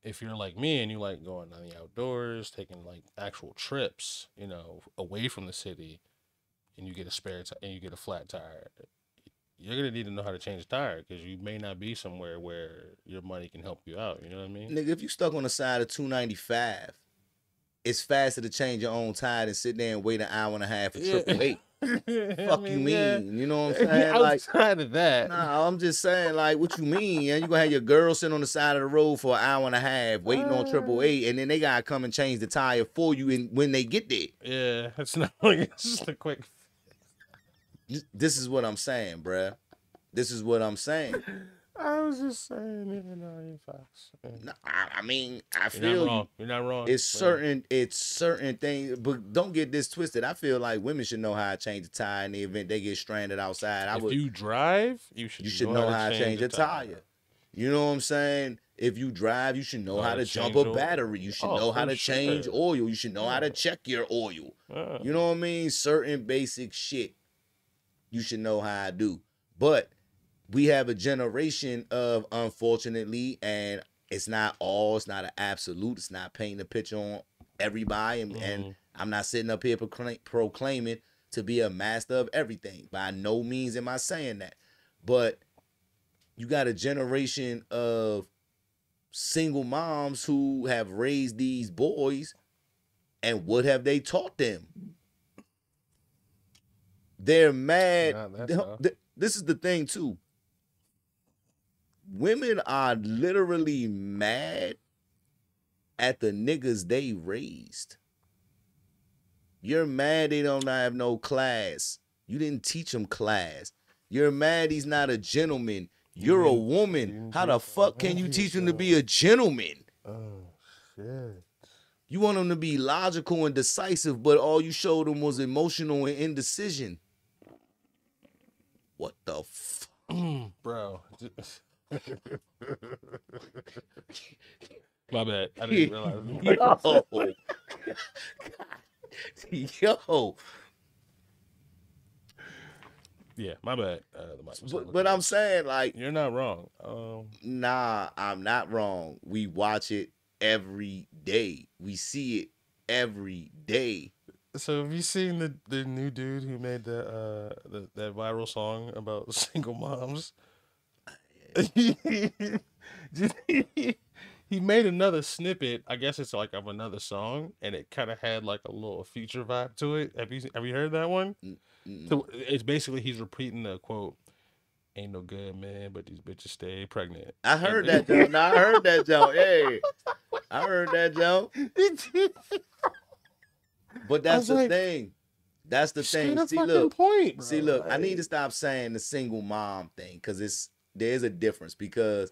if you're like me and you like going on the outdoors, taking like actual trips, you know, away from the city, and you get a and you get a flat tire, you're gonna need to know how to change a tire because you may not be somewhere where your money can help you out. You know what I mean? Nigga, if you stuck on the side of 295, it's faster to change your own tire than sit there and wait an hour and a half for AAA. Fuck you mean? Yeah. You know what I'm saying? Outside of that. Nah, I'm just saying, like, what you mean? Yeah, you gonna have your girl sitting on the side of the road for an hour and a half waiting on AAA, and then they gotta come and change the tire for you when they get there. Yeah, it's not like it's just a quick. This is what I'm saying, bruh. This is what I'm saying. I was just saying, you know, you facts. No, I mean, I feel you're not wrong. You're not wrong. It's certain things, but don't get this twisted. I feel like women should know how to change a tire in the event they get stranded outside. If you drive, you should know how to change a tire. You know what I'm saying? If you drive, you should know how to jump a battery. You should know how to change oil. You should know how to check your oil. You know what I mean? Certain basic shit you should know how to do. But we have a generation of, unfortunately, and it's not an absolute. It's not painting a picture on everybody. And I'm not sitting up here proclaiming to be a master of everything. By no means am I saying that. But you got a generation of single moms who have raised these boys, and what have they taught them? They're mad. This is the thing, too. Women are literally mad at the niggas they raised. You're mad they don't have no class. You didn't teach him class. You're mad he's not a gentleman. You're a woman. How the fuck can you teach him to be a gentleman? Oh, shit. You want him to be logical and decisive, but all you showed him was emotional and indecision. What the fuck? Bro. My bad. I didn't realize. Yo. Yeah, my bad. But I'm saying, like, you're not wrong. Nah, I'm not wrong. We watch it every day. We see it every day. So have you seen the new dude who made that viral song about single moms? He made another snippet. I guess it's like of another song, and it kind of had like a little feature vibe to it. Have you heard that one? So it's basically he's repeating the quote, "Ain't no good man, but these bitches stay pregnant." I heard that joke. No, I heard that joke. Hey, I heard that joke. But that's the thing. That's the thing. See, look. Point, see, look. I need to stop saying the single mom thing because there's a difference. Because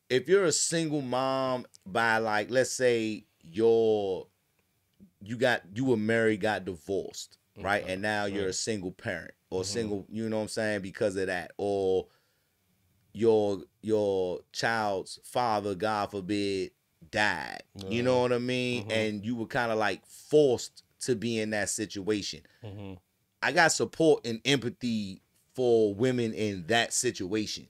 if you're a single mom by, like, let's say you were married, got divorced, right? And now you're a single parent or single, you know what I'm saying, because of that. Or your child's father, God forbid, died. You know what I mean? And you were kind of like forced to be in that situation. I got support and empathy for women in that situation.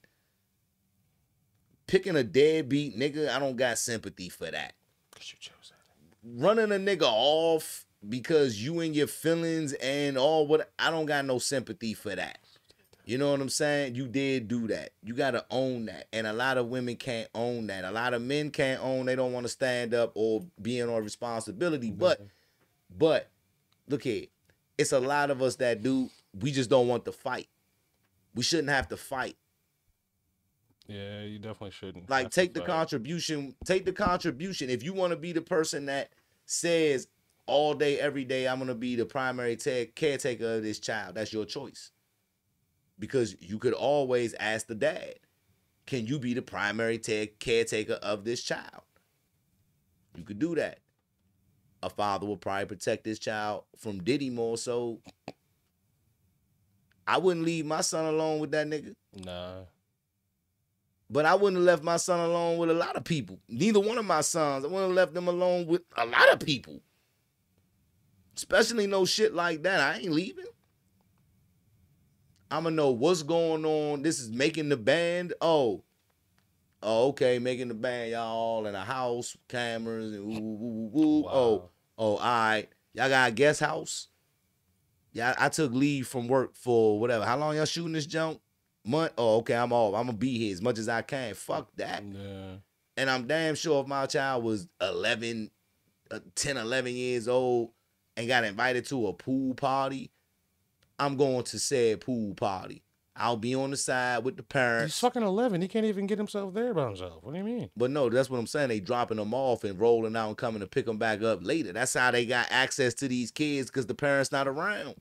Picking a deadbeat nigga, I don't got sympathy for that. Because you chose that. Running a nigga off because you and your feelings and all what, I don't got no sympathy for that. You know what I'm saying? You did do that. You got to own that. And a lot of women can't own that. A lot of men can't own. They don't want to stand up or be in on responsibility. But look here. It's a lot of us that do. We just don't want to fight. We shouldn't have to fight. Yeah, you definitely shouldn't. Like, take the contribution. Take the contribution. If you want to be the person that says all day, every day, I'm going to be the primary caretaker of this child, that's your choice. Because you could always ask the dad, can you be the primary caretaker of this child? You could do that. A father will probably protect his child from Diddy more so. I wouldn't leave my son alone with that nigga. Nah. But I wouldn't have left my son alone with a lot of people. Neither one of my sons. I wouldn't have left them alone with a lot of people. Especially no shit like that. I ain't leaving. I'm going to know what's going on. This is making the band. Oh, okay, making the band. Y'all all in a house, cameras, and ooh. Wow. Oh, all right. Y'all got a guest house? Yeah, I took leave from work for whatever. How long y'all shooting this jump? Month? Oh, okay, I'm off. I'm going to be here as much as I can. Fuck that. Yeah. And I'm damn sure if my child was 10, 11 years old and got invited to a pool party, I'm going to said pool party. I'll be on the side with the parents. He's fucking 11. He can't even get himself there by himself. What do you mean? But no, that's what I'm saying. They dropping them off and rolling out and coming to pick them back up later. That's how they got access to these kids because the parents not around.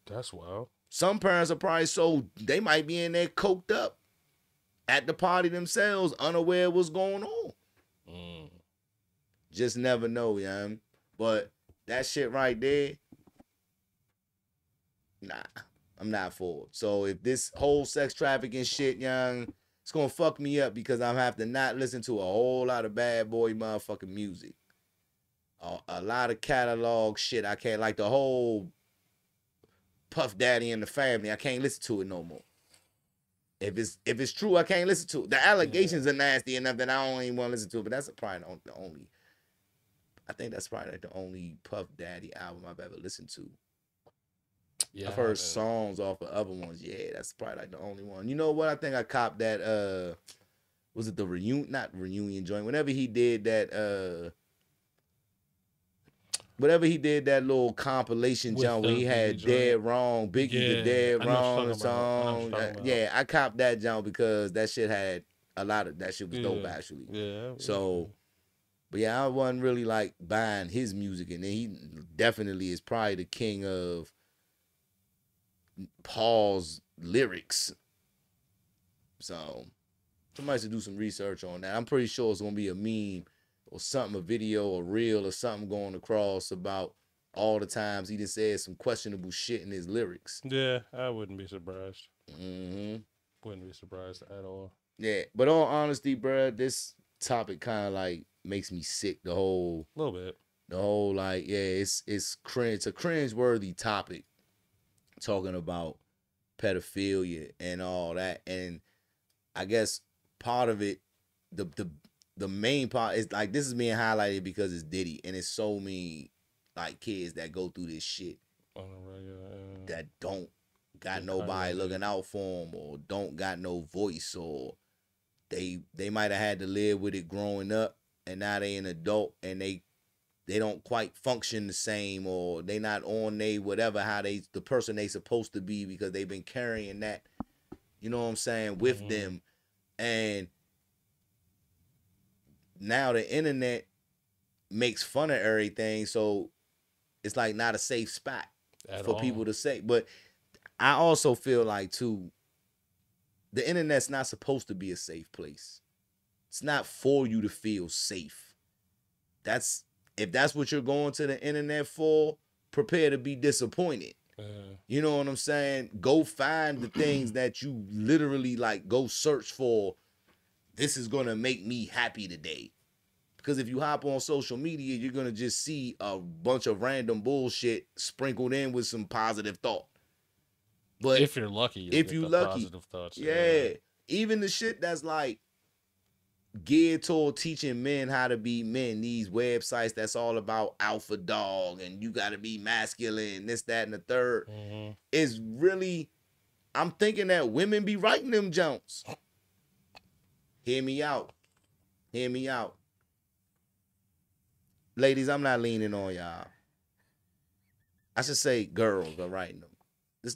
That's wild. Some parents are probably they might be in there coked up at the party themselves, unaware of what's going on. Just never know, young. But that shit right there, nah, I'm not for it. So if this whole sex trafficking shit, young, it's gonna fuck me up because I'm have to not listen to a whole lot of bad boy motherfucking music. A lot of catalog shit. I can't, like the whole Puff Daddy and the Family. I can't listen to it no more. If it's true, I can't listen to it. The allegations are nasty enough that I don't even want to listen to it. But that's probably the only. I think that's probably like the only Puff Daddy album I've ever listened to. Yeah, I've heard songs off of other ones. Yeah, that's probably like the only one. You know what? I think I copped that. Was it the reunion? Not reunion joint. Whenever he did that. Whatever he did that little compilation jump where he had Dead Wrong, Biggie the Dead Wrong song. Yeah, I copped that jump because that shit had a lot of that shit was dope actually. Yeah. So, but yeah, I wasn't really like buying his music, and then he definitely is probably the king of Paul's lyrics. So, somebody should do some research on that. I'm pretty sure it's gonna be a meme or something, a video or reel or something going across about all the times he just said some questionable shit in his lyrics. Yeah, I wouldn't be surprised. Wouldn't be surprised at all. Yeah, but all honesty, bro, this topic kind of like makes me sick. The whole little bit. The whole like, yeah, it's cringe. It's a cringe-worthy topic talking about pedophilia and all that. And I guess part of it, the main part is like this is being highlighted because it's Diddy, and it's so many like kids that go through this shit that don't got nobody looking out for them, or don't got no voice, or they might have had to live with it growing up, and now they an adult and they don't quite function the same, or they not on they whatever how the person they supposed to be because they've been carrying that, you know what I'm saying, with them. And now the internet makes fun of everything, so it's like not a safe spot for people to say. But I also feel like too, the internet's not supposed to be a safe place. It's not for you to feel safe. If that's what you're going to the internet for, prepare to be disappointed. You know what I'm saying? Go find the things that you literally like, go search for. This is going to make me happy today. Because if you hop on social media, you're going to just see a bunch of random bullshit sprinkled in with some positive thought. But if you're lucky, positive thoughts. Yeah. Even the shit that's like geared toward teaching men how to be men, these websites that's all about alpha dog and you got to be masculine, this, that, and the third, is really I'm thinking that women be writing them jumps. Hear me out. Hear me out. Ladies, I'm not leaning on y'all. I should say girls are writing them.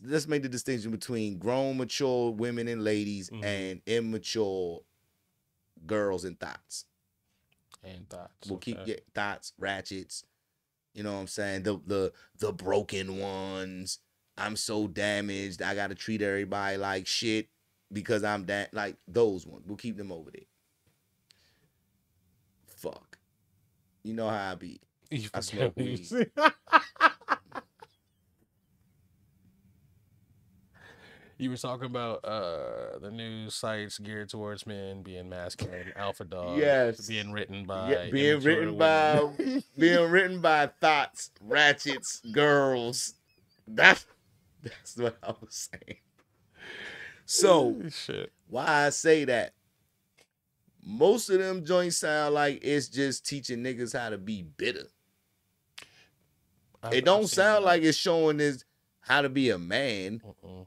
Let's make the distinction between grown, mature women and ladies and immature girls and thoughts. And thoughts. We'll keep thoughts, ratchets. You know what I'm saying? The broken ones. I'm so damaged. I gotta treat everybody like shit because I'm that, like those ones. We'll keep them over there. Fuck. You know how I be. I smoke weed. You were talking about the news sites geared towards men being masculine, alpha dogs, Yes. being written by being written by thoughts, ratchets, girls. That's what I was saying. So shit. Why I say that? Most of them joints sound like it's just teaching niggas how to be bitter. It don't sound like it's showing this how to be a man.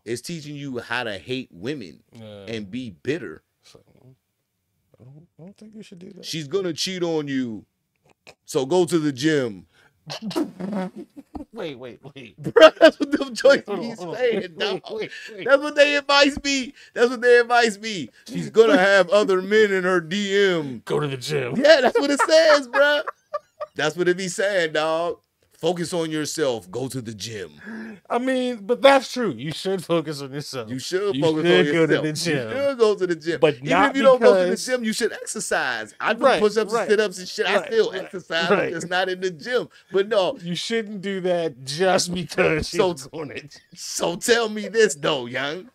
It's teaching you how to hate women and be bitter. So, I don't think you should do that. She's gonna cheat on you, so go to the gym. Wait. Bro, that's what them joints be saying, dog. That's what they advise me. That's what they advise me. She's gonna have other men in her DM. Go to the gym. Yeah, that's what it says, bro. That's what it be saying, dog. Focus on yourself. Go to the gym. I mean, but that's true. You should focus on yourself. You should focus on yourself. Go to the gym. You should go to the gym. But even if you don't go to the gym, you should exercise. I do push-ups and sit-ups and shit. I still exercise. Right. It's not in the gym. But no. You shouldn't do that just because you're doing it. So tell me this, though, young.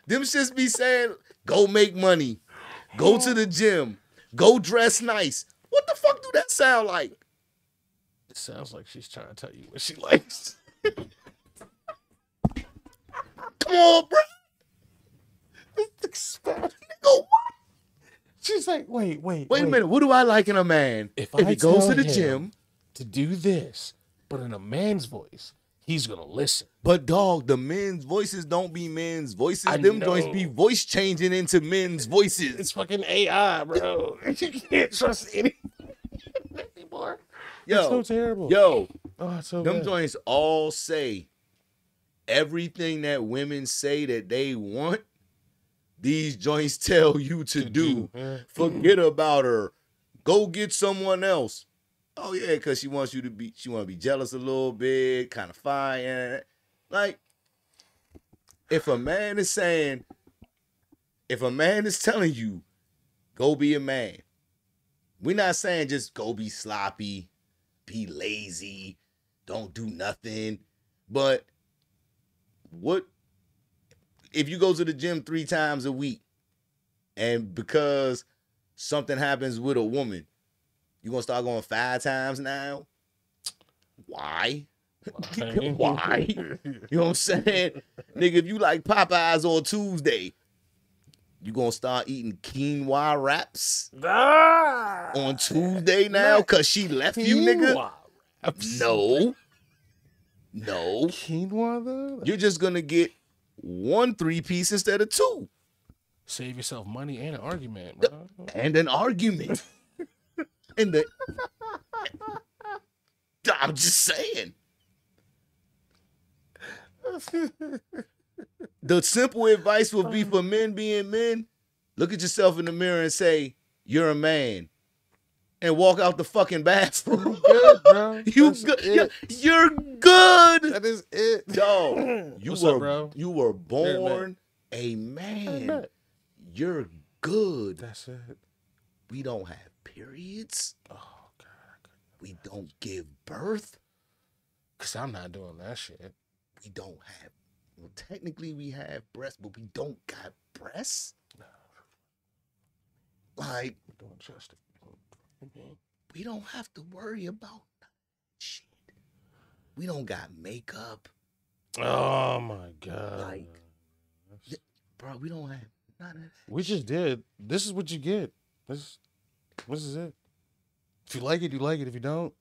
Them shits be saying, go make money. Go to the gym. Go dress nice. What the fuck do that sound like? It sounds like she's trying to tell you what she likes. Come on, bro. Nigga, what? She's like, wait a minute. What do I like in a man? If he goes to the gym to do this, but in a man's voice, he's gonna listen. But dog, the men's voices don't be men's voices. Them joints be voice changing into men's voices. It's fucking AI, bro. You can't trust anything anymore. Yo, it's so terrible. Yo, it's so them bad. joints all say everything that women say that they want. These joints tell you to do. Forget about her. Go get someone else. Oh yeah, because she want to be jealous a little bit, kind of fine. Like, if a man is telling you, go be a man. We're not saying just go be sloppy, be lazy, don't do nothing. But what if you go to the gym 3 times a week and because something happens with a woman, you gonna start going 5 times now? Why? Why? You know what I'm saying? Nigga, if you like Popeyes on Tuesday, you gonna start eating quinoa wraps on Tuesday now because she left you, nigga? No. Quinoa, though? You're just gonna get 1 3-piece instead of 2. Save yourself money and an argument, bro. And an argument. I'm just saying. The simple advice would be for men being men, look at yourself in the mirror and say, you're a man. And walk out the fucking bathroom. Good, bro. You're good. That is it. Yo, you were born a man. Man. You're good. That's it. We don't have periods. Oh, God. We don't give birth. Because I'm not doing that shit. We don't have, well, technically we have breasts, but we don't got breasts. No. Like, Don't trust it. we don't have to worry about shit. We don't got makeup. Oh, my God. Like, bro, we don't have none of that. We just did. This is what you get. This is it. If you like it, you like it. If you don't,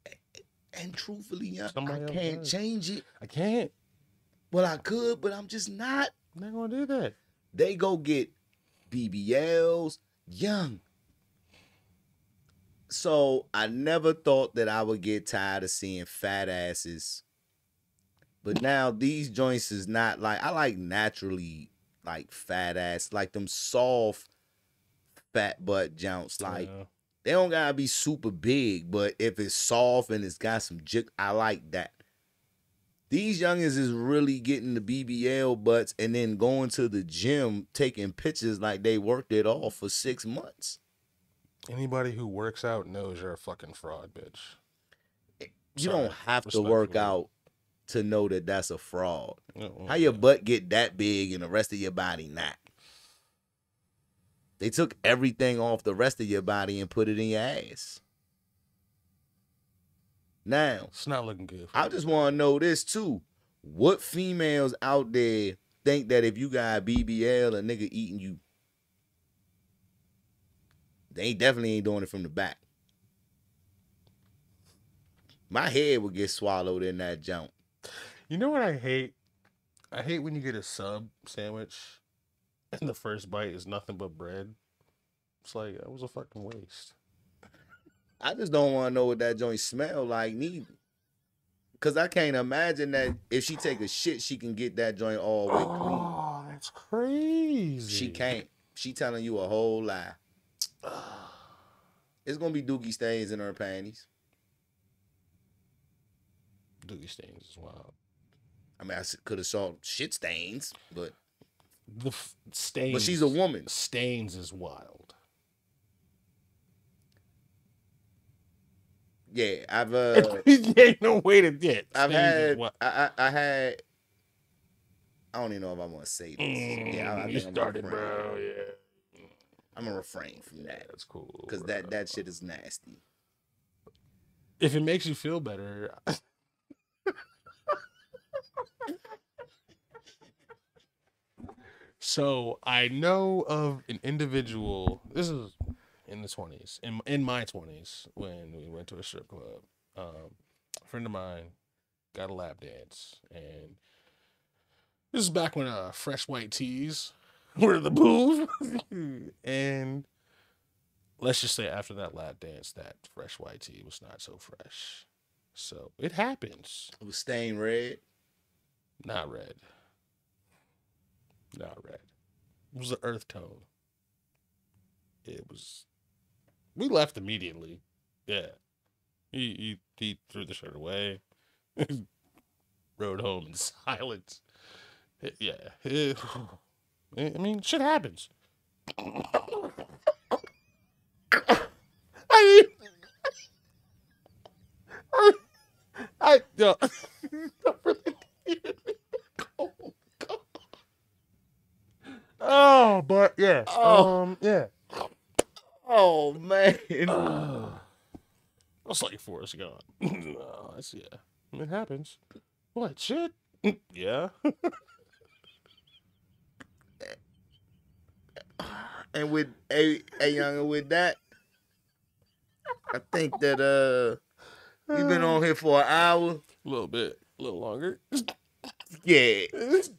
and truthfully, I Somebody else can't does. change it. I can't. Well, I could, but I'm just not. They're gonna do that. They go get BBLs young. So I never thought that I would get tired of seeing fat asses. But now these joints is not like I like naturally like fat ass, like them soft fat butt joints. Like Yeah. they don't gotta be super big, but if it's soft and it's got some jig, I like that. These youngins is really getting the BBL butts and then going to the gym taking pictures like they worked it off for 6 months. Anybody who works out knows you're a fucking fraud, bitch. You Sorry, don't have to work respectfully. out to know that that's a fraud. Oh, How your butt get that big and the rest of your body not? They took everything off the rest of your body and put it in your ass. Now, it's not looking good. I just want to know this too. What females out there think that if you got a BBL, a nigga eating you? They definitely ain't doing it from the back. My head would get swallowed in that jump. You know what I hate? I hate when you get a sub sandwich and the first bite is nothing but bread. It's like, that was a fucking waste. I just don't want to know what that joint smell like neither. Cause I can't imagine that if she take a shit, she can get that joint all the way clean. Oh, that's crazy. She can't. She telling you a whole lie. It's gonna be dookie stains in her panties. Doogie stains as well. I mean, I could have saw shit stains, but Stains. But she's a woman. Stains is wild. Yeah, I've Ain't no way to get. I've Stains is had wild. I had I don't even know if I want to say this. Yeah, I you think started, I'm bro. Yeah. I'm gonna refrain from that That's cool. because that shit is nasty. If it makes you feel better. So I know of an individual. This is in the 20s, in my 20s, when we went to a strip club. A friend of mine got a lap dance, and this is back when fresh white tees were the move. And let's just say after that lap dance, that fresh white tee was not so fresh. So it happens. It was stained red. Not red. Not red. It was an earth tone. It was. We left immediately. Yeah. He threw the shirt away. Rode home in silence. Yeah. I mean, shit happens. I no. Oh, but yeah. Yeah. Oh man. I was like Forrest Gump. No, that's yeah. It happens. What shit? Yeah. And with a young with that, I think that we've been on here for an hour. A little bit, a little longer. Yeah. It's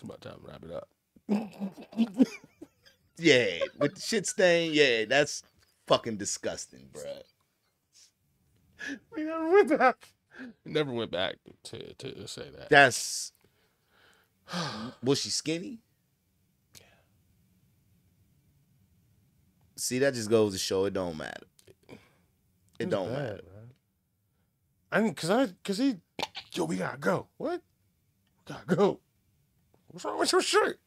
about time to wrap it up. Yeah. With the shit stain, yeah, that's fucking disgusting, bro. We never went back. Never went back to say that. That's was she skinny? See, that just goes to show it don't matter. It don't matter. Man. I mean, cause he, yo, we gotta go. What? We gotta go. What's wrong with your shirt?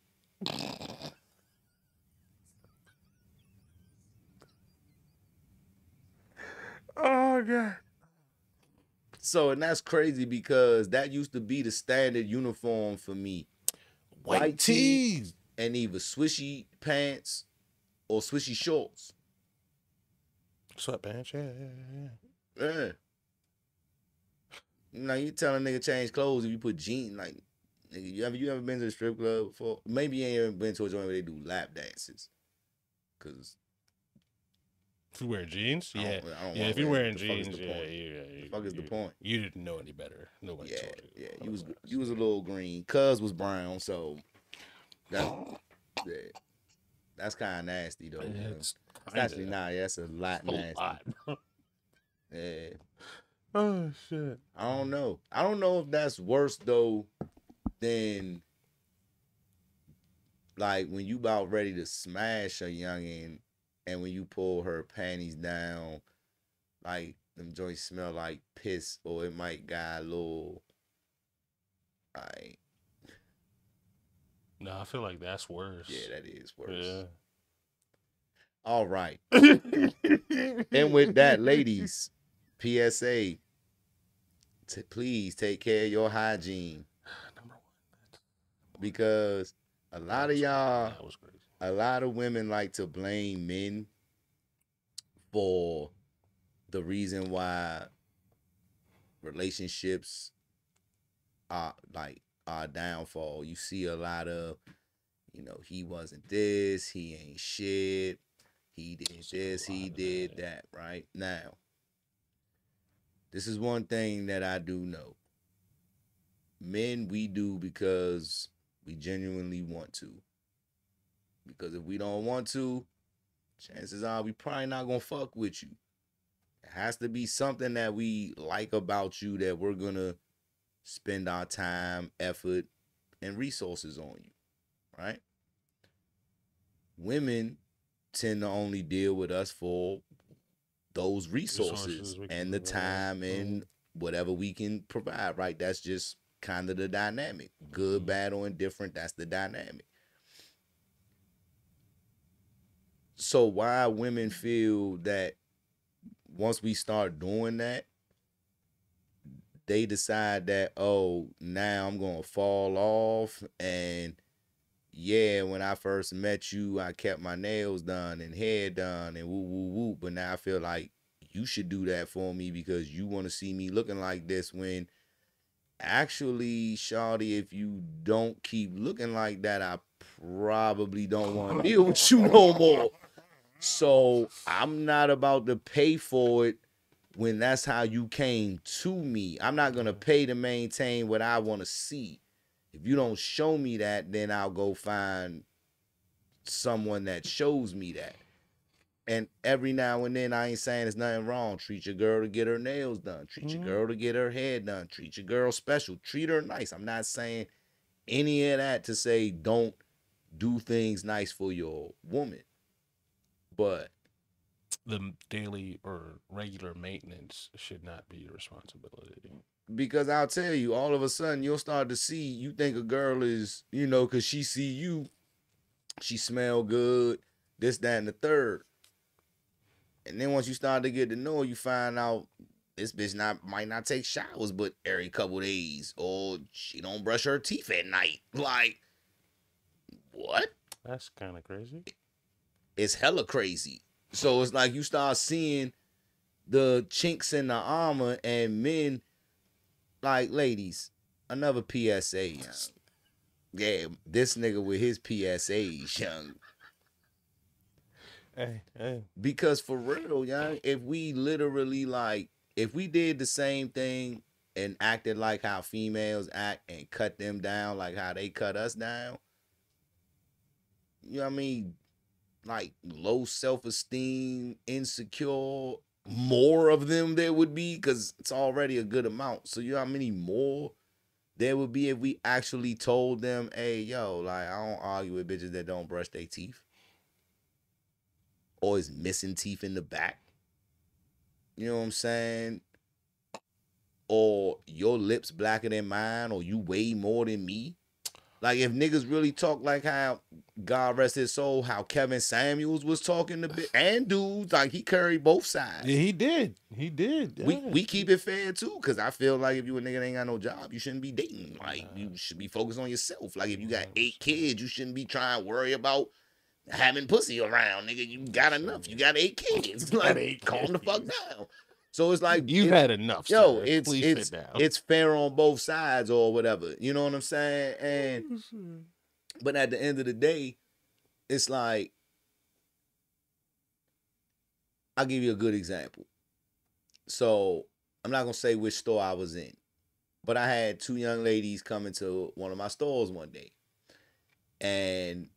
Oh god. So, and that's crazy because that used to be the standard uniform for me. White tees and either swishy pants or swishy shorts. Sweatpants, yeah. Yeah. Now you tell a nigga change clothes if you put jeans like nigga, you ever been to the strip club before? Maybe you ain't ever been to a joint where they do lap dances. Cause if you wear jeans, I yeah, don't yeah. wanna if you're wear wearing it. The fuck is jeans, the yeah, point? yeah. The fuck is the point? You didn't know any better. Nobody Yeah, told you. yeah. You was a little green. Cuz was brown, so Yeah, that's kind of nasty though. You know? It's It's actually kinda not. Yeah, that's a lot a nasty. lot, bro. Yeah, Oh shit. I don't know. I don't know if that's worse though than like when you about ready to smash a youngin, and when you pull her panties down, like them joints smell like piss, or it might got a little like No, I feel like that's worse. yeah, that is worse. Yeah. All right. And with that, ladies, PSA, please take care of your hygiene Number because a lot of y'all, that was crazy. a lot of women like to blame men for the reason why relationships are like our downfall. You see a lot of, he wasn't this, he ain't shit, he did this, he did that, right? Now, this is one thing that I do know. Men, we do because we genuinely want to. Because if we don't want to, chances are we probably not gonna fuck with you. It has to be something that we like about you that we're gonna spend our time, effort, and resources on you, right? Women tend to only deal with us for those resources and the time and whatever we can provide, right? That's just kind of the dynamic. Good, bad, or indifferent, that's the dynamic. So why women feel that once we start doing that, they decide that, oh, now I'm gonna fall off, and yeah, when I first met you, I kept my nails done and hair done and woo woo woo, but now I feel like you should do that for me because you want to see me looking like this, when actually, shawty, if you don't keep looking like that, I probably don't want to deal with you no more. So I'm not about to pay for it when that's how you came to me. I'm not going to pay to maintain what I want to see. If you don't show me that, then I'll go find someone that shows me that. And every now and then, I ain't saying there's nothing wrong. Treat your girl to get her nails done. Treat your girl to get her hair done. Treat your girl special. Treat her nice. I'm not saying any of that to say don't do things nice for your woman. But the daily or regular maintenance should not be your responsibility. because I'll tell you, all of a sudden you'll start to see, you think a girl is, because she see you, she smell good, this, that, and the third. And then once you start to get to know her, you find out this bitch might not take showers but every couple days, or she don't brush her teeth at night. Like, what? That's kind of crazy. It's hella crazy. So it's like you start seeing the chinks in the armor, and men, like, ladies, another PSA, young. Yeah, this nigga with his PSAs, young. Hey. Because for real, young, if we literally, like, if we did the same thing and acted like how females act and cut them down like how they cut us down, you know what I mean? Like, low self-esteem, insecure, more of them there would be, because it's already a good amount. So you know how many more there would be if we actually told them, hey, yo, like, I don't argue with bitches that don't brush their teeth or is missing teeth in the back. You know what I'm saying? Or your lips blacker than mine, or you weigh more than me. Like, if niggas really talk like how, God rest his soul, how Kevin Samuels was talking to and dudes, like, he carried both sides. Yeah, he did. Yeah. We keep it fair too, because I feel like if you a nigga that ain't got no job, you shouldn't be dating. Like, you should be focused on yourself. Like, if you got 8 kids, you shouldn't be trying to worry about having pussy around, nigga. You got enough. You got 8 kids. Like, calm the fuck down. So it's like, you've had enough. Yo, sir. Please sit down. It's fair on both sides or whatever. You know what I'm saying? And but at the end of the day, it's like, I'll give you a good example. So I'm not gonna say which store I was in, but I had 2 young ladies come into one of my stores one day, and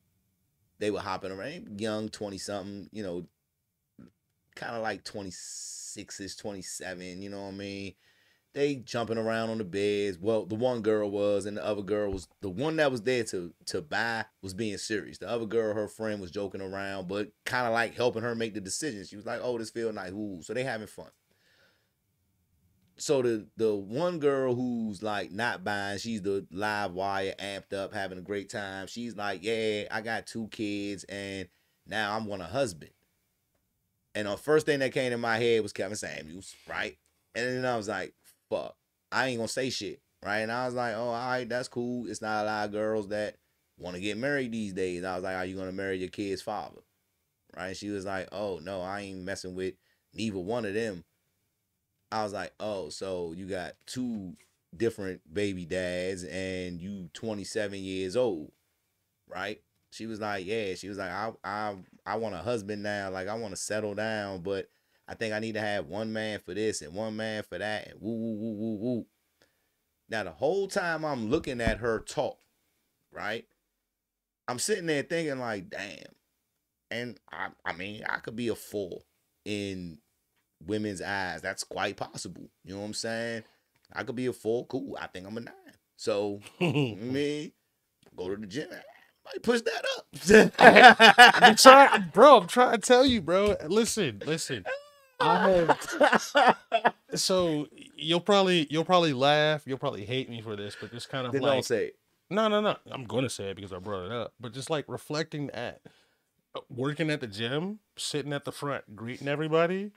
they were hopping around, young 20 something, you know, kind of like 26ish, 27, you know what I mean? They jumping around on the beds. Well, the one girl was, and the other girl was, the one that was there to buy was being serious. The other girl, her friend, was joking around, but kind of like helping her make the decision. She was like, "Oh, this feel nice." Ooh. So they having fun. So the one girl who's like not buying, she's the live wire, amped up, having a great time. She's like, "Yeah, I got 2 kids, and now I'm want a husband." And the first thing that came to my head was Kevin Samuels, right? And then I was like, fuck, I ain't gonna say shit, right? And I was like, oh, all right, that's cool. It's not a lot of girls that want to get married these days. I was like, are you gonna marry your kid's father? Right? And she was like, oh, no, I ain't messing with neither one of them. I was like, oh, so you got 2 different baby dads and you 27 years old, right? She was like, yeah. She was like, I want a husband now. Like, I want to settle down, but I think I need to have one man for this and one man for that and woo woo woo woo woo. Now the whole time I'm looking at her talk, right? I'm sitting there thinking like, damn. And I mean, I could be a 4 in women's eyes. That's quite possible. You know what I'm saying? I could be a 4. Cool. I think I'm a 9. So, me go to the gym. Might push that up. I'm trying, bro. I'm trying to tell you, bro. Listen. I have. So you'll probably laugh. You'll probably hate me for this, but just kind of Then like, don't say it. no. I'm gonna say it because I brought it up. But just like reflecting at working at the gym, sitting at the front, greeting everybody.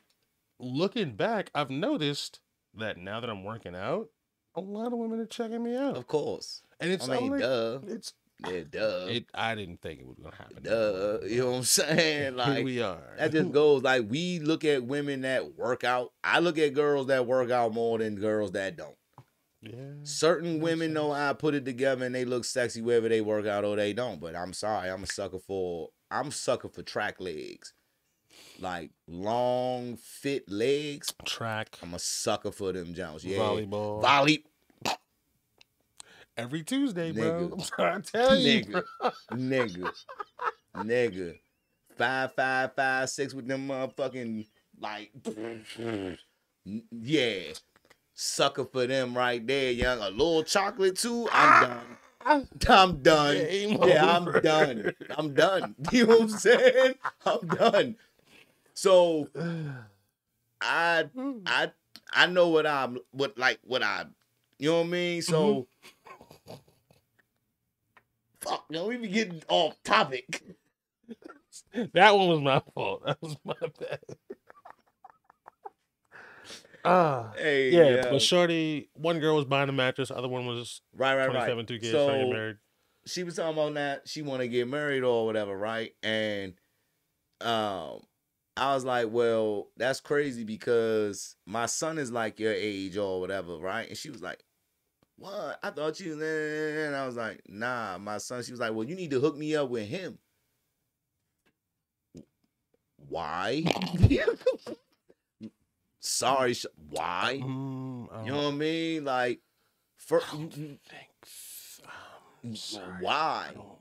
Looking back, I've noticed that now that I'm working out, a lot of women are checking me out. Of course. And it's, I mean, like, duh. It's, Yeah, duh. I didn't think it was gonna happen. Duh. You know what I'm saying? Like, here we are. That just goes like we look at women that work out. I look at girls that work out more than girls that don't. Yeah. Certain women know how to put it together and they look sexy whether they work out or they don't. But I'm sorry, I'm a sucker for track legs. Like long, fit legs. Track. I'm a sucker for them Jones. Yeah. Volleyball. Every Tuesday, bro. I'm trying to tell you. Nigga. 5'5", 5'6" with them motherfucking like yeah. Sucker for them right there, young. A little chocolate too. I'm done. Yeah, I'm done. You know what I'm saying? I'm done. So I know what I you know what I mean? So fuck, no, we be getting off topic. That one was my fault. That was my bad. Hey, yeah, but shorty, one girl was buying a mattress, other one was right. 27, 2 kids, So trying to get married. She was talking about that she want to get married or whatever, right? And I was like, well, that's crazy because my son is like your age or whatever, right? And she was like, what? I thought you. And I was like, nah, my son. She was like, well, you need to hook me up with him. Why? Sorry, why? You know what I mean? Like, why? I don't know.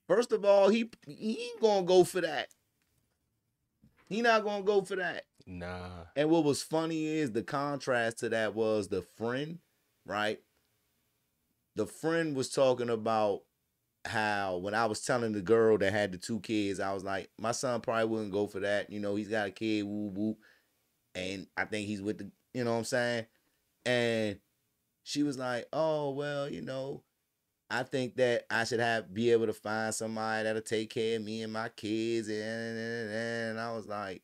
First of all, he ain't gonna go for that. He not gonna go for that. Nah. And what was funny is the contrast to that was the friend, right? The friend was talking about how when I was telling the girl that had the 2 kids, I was like, my son probably wouldn't go for that. You know, he's got a kid, woo woo. And I think he's with the, you know what I'm saying? And she was like, oh, well, you know, I think that I should be able to find somebody that'll take care of me and my kids. And I was like,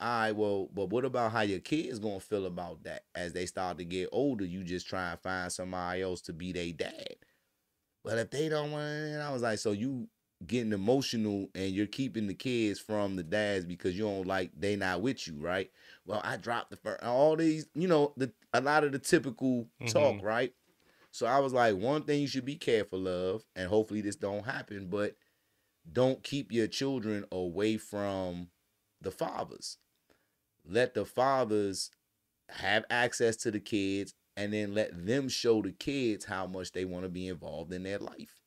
all right, well, but what about how your kids gonna feel about that as they start to get older? You just try and find somebody else to be their dad. But if they don't want it, I was like, so you getting emotional and you're keeping the kids from the dads because you don't like they not with you, right? Well, I dropped the first, all these, you know, a lot of the typical talk, right? So I was like, one thing you should be careful of, and hopefully this don't happen, but don't keep your children away from the fathers. Let the fathers have access to the kids and then let them show the kids how much they want to be involved in their life.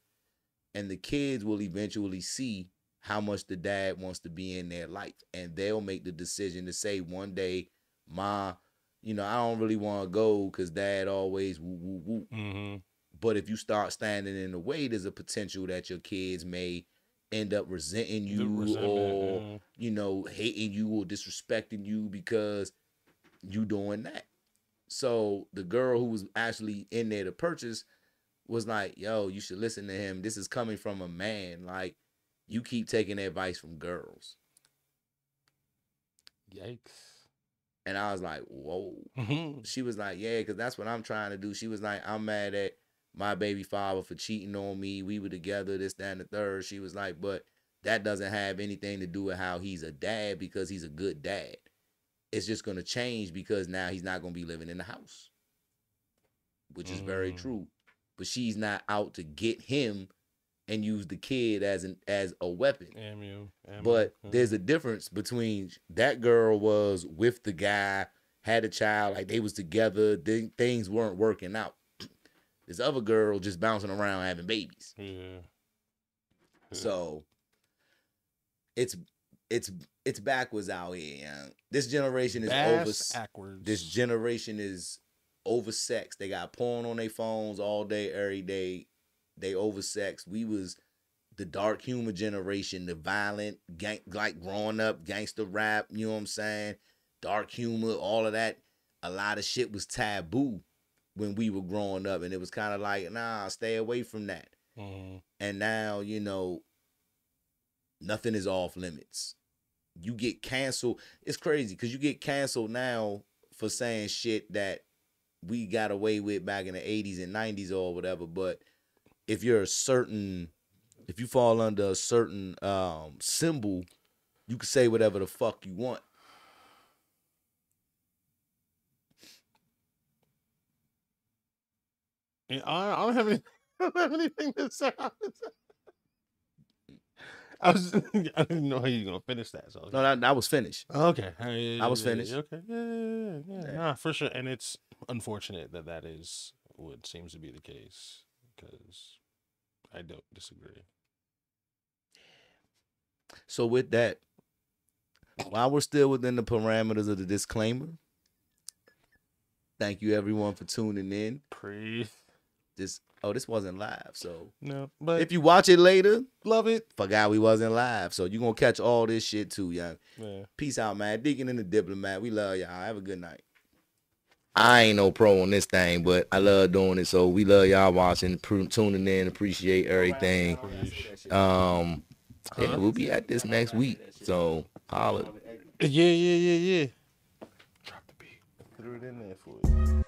and the kids will eventually see how much the dad wants to be in their life, and they'll make the decision to say one day, "Ma, I don't really want to go because dad always woo woo woo." Mm-hmm. But if you start standing in the way, there's a potential that your kids may end up resenting you or hating you or disrespecting you because you doing that. So the girl who was actually in there to purchase was like, "Yo, you should listen to him. This is coming from a man. Like, you keep taking advice from girls." Yikes. And I was like, "Whoa." Mm-hmm. She was like, "Yeah, because that's what I'm trying to do." She was like, "I'm mad at my baby father for cheating on me. We were together, this, that, and the third." She was like, "But that doesn't have anything to do with how he's a dad because he's a good dad. It's just going to change because now he's not going to be living in the house," which is very true. But she's not out to get him and use the kid as a weapon. But there's a difference between that girl was with the guy, had a child, like they was together, things weren't working out. This other girl just bouncing around having babies. Yeah. So it's backwards out here. This generation is backwards. This generation is oversexed. They got porn on their phones all day, every day. They oversexed. We was the dark humor generation, the violent, like growing up, gangster rap, you know what I'm saying? Dark humor, all of that. A lot of shit was taboo when we were growing up, and it was kind of like, nah, stay away from that. Mm-hmm. And now, nothing is off limits. You get canceled. It's crazy because you get canceled now for saying shit that we got away with back in the 80s and 90s or whatever. But if you fall under a certain symbol, you can say whatever the fuck you want. Yeah, I don't have anything to say. I didn't know how you were gonna finish that. So No, that was finished. Okay, I was finished. Okay, yeah. Nah, for sure, and it's unfortunate that is what seems to be the case because I don't disagree. So with that, while we're still within the parameters of the disclaimer, thank you everyone for tuning in. This wasn't live, so no. But if you watch it later, love it. Forgot we wasn't live, so you're gonna catch all this shit too, young. Yeah. Peace out, man. Deakkon and the Diplomat. We love y'all. Have a good night. I ain't no pro on this thing, but I love doing it. So we love y'all watching, tuning in, appreciate everything. Yeah, we'll be at this next week. So holla. Yeah. Drop the beat. Threw it in there for you.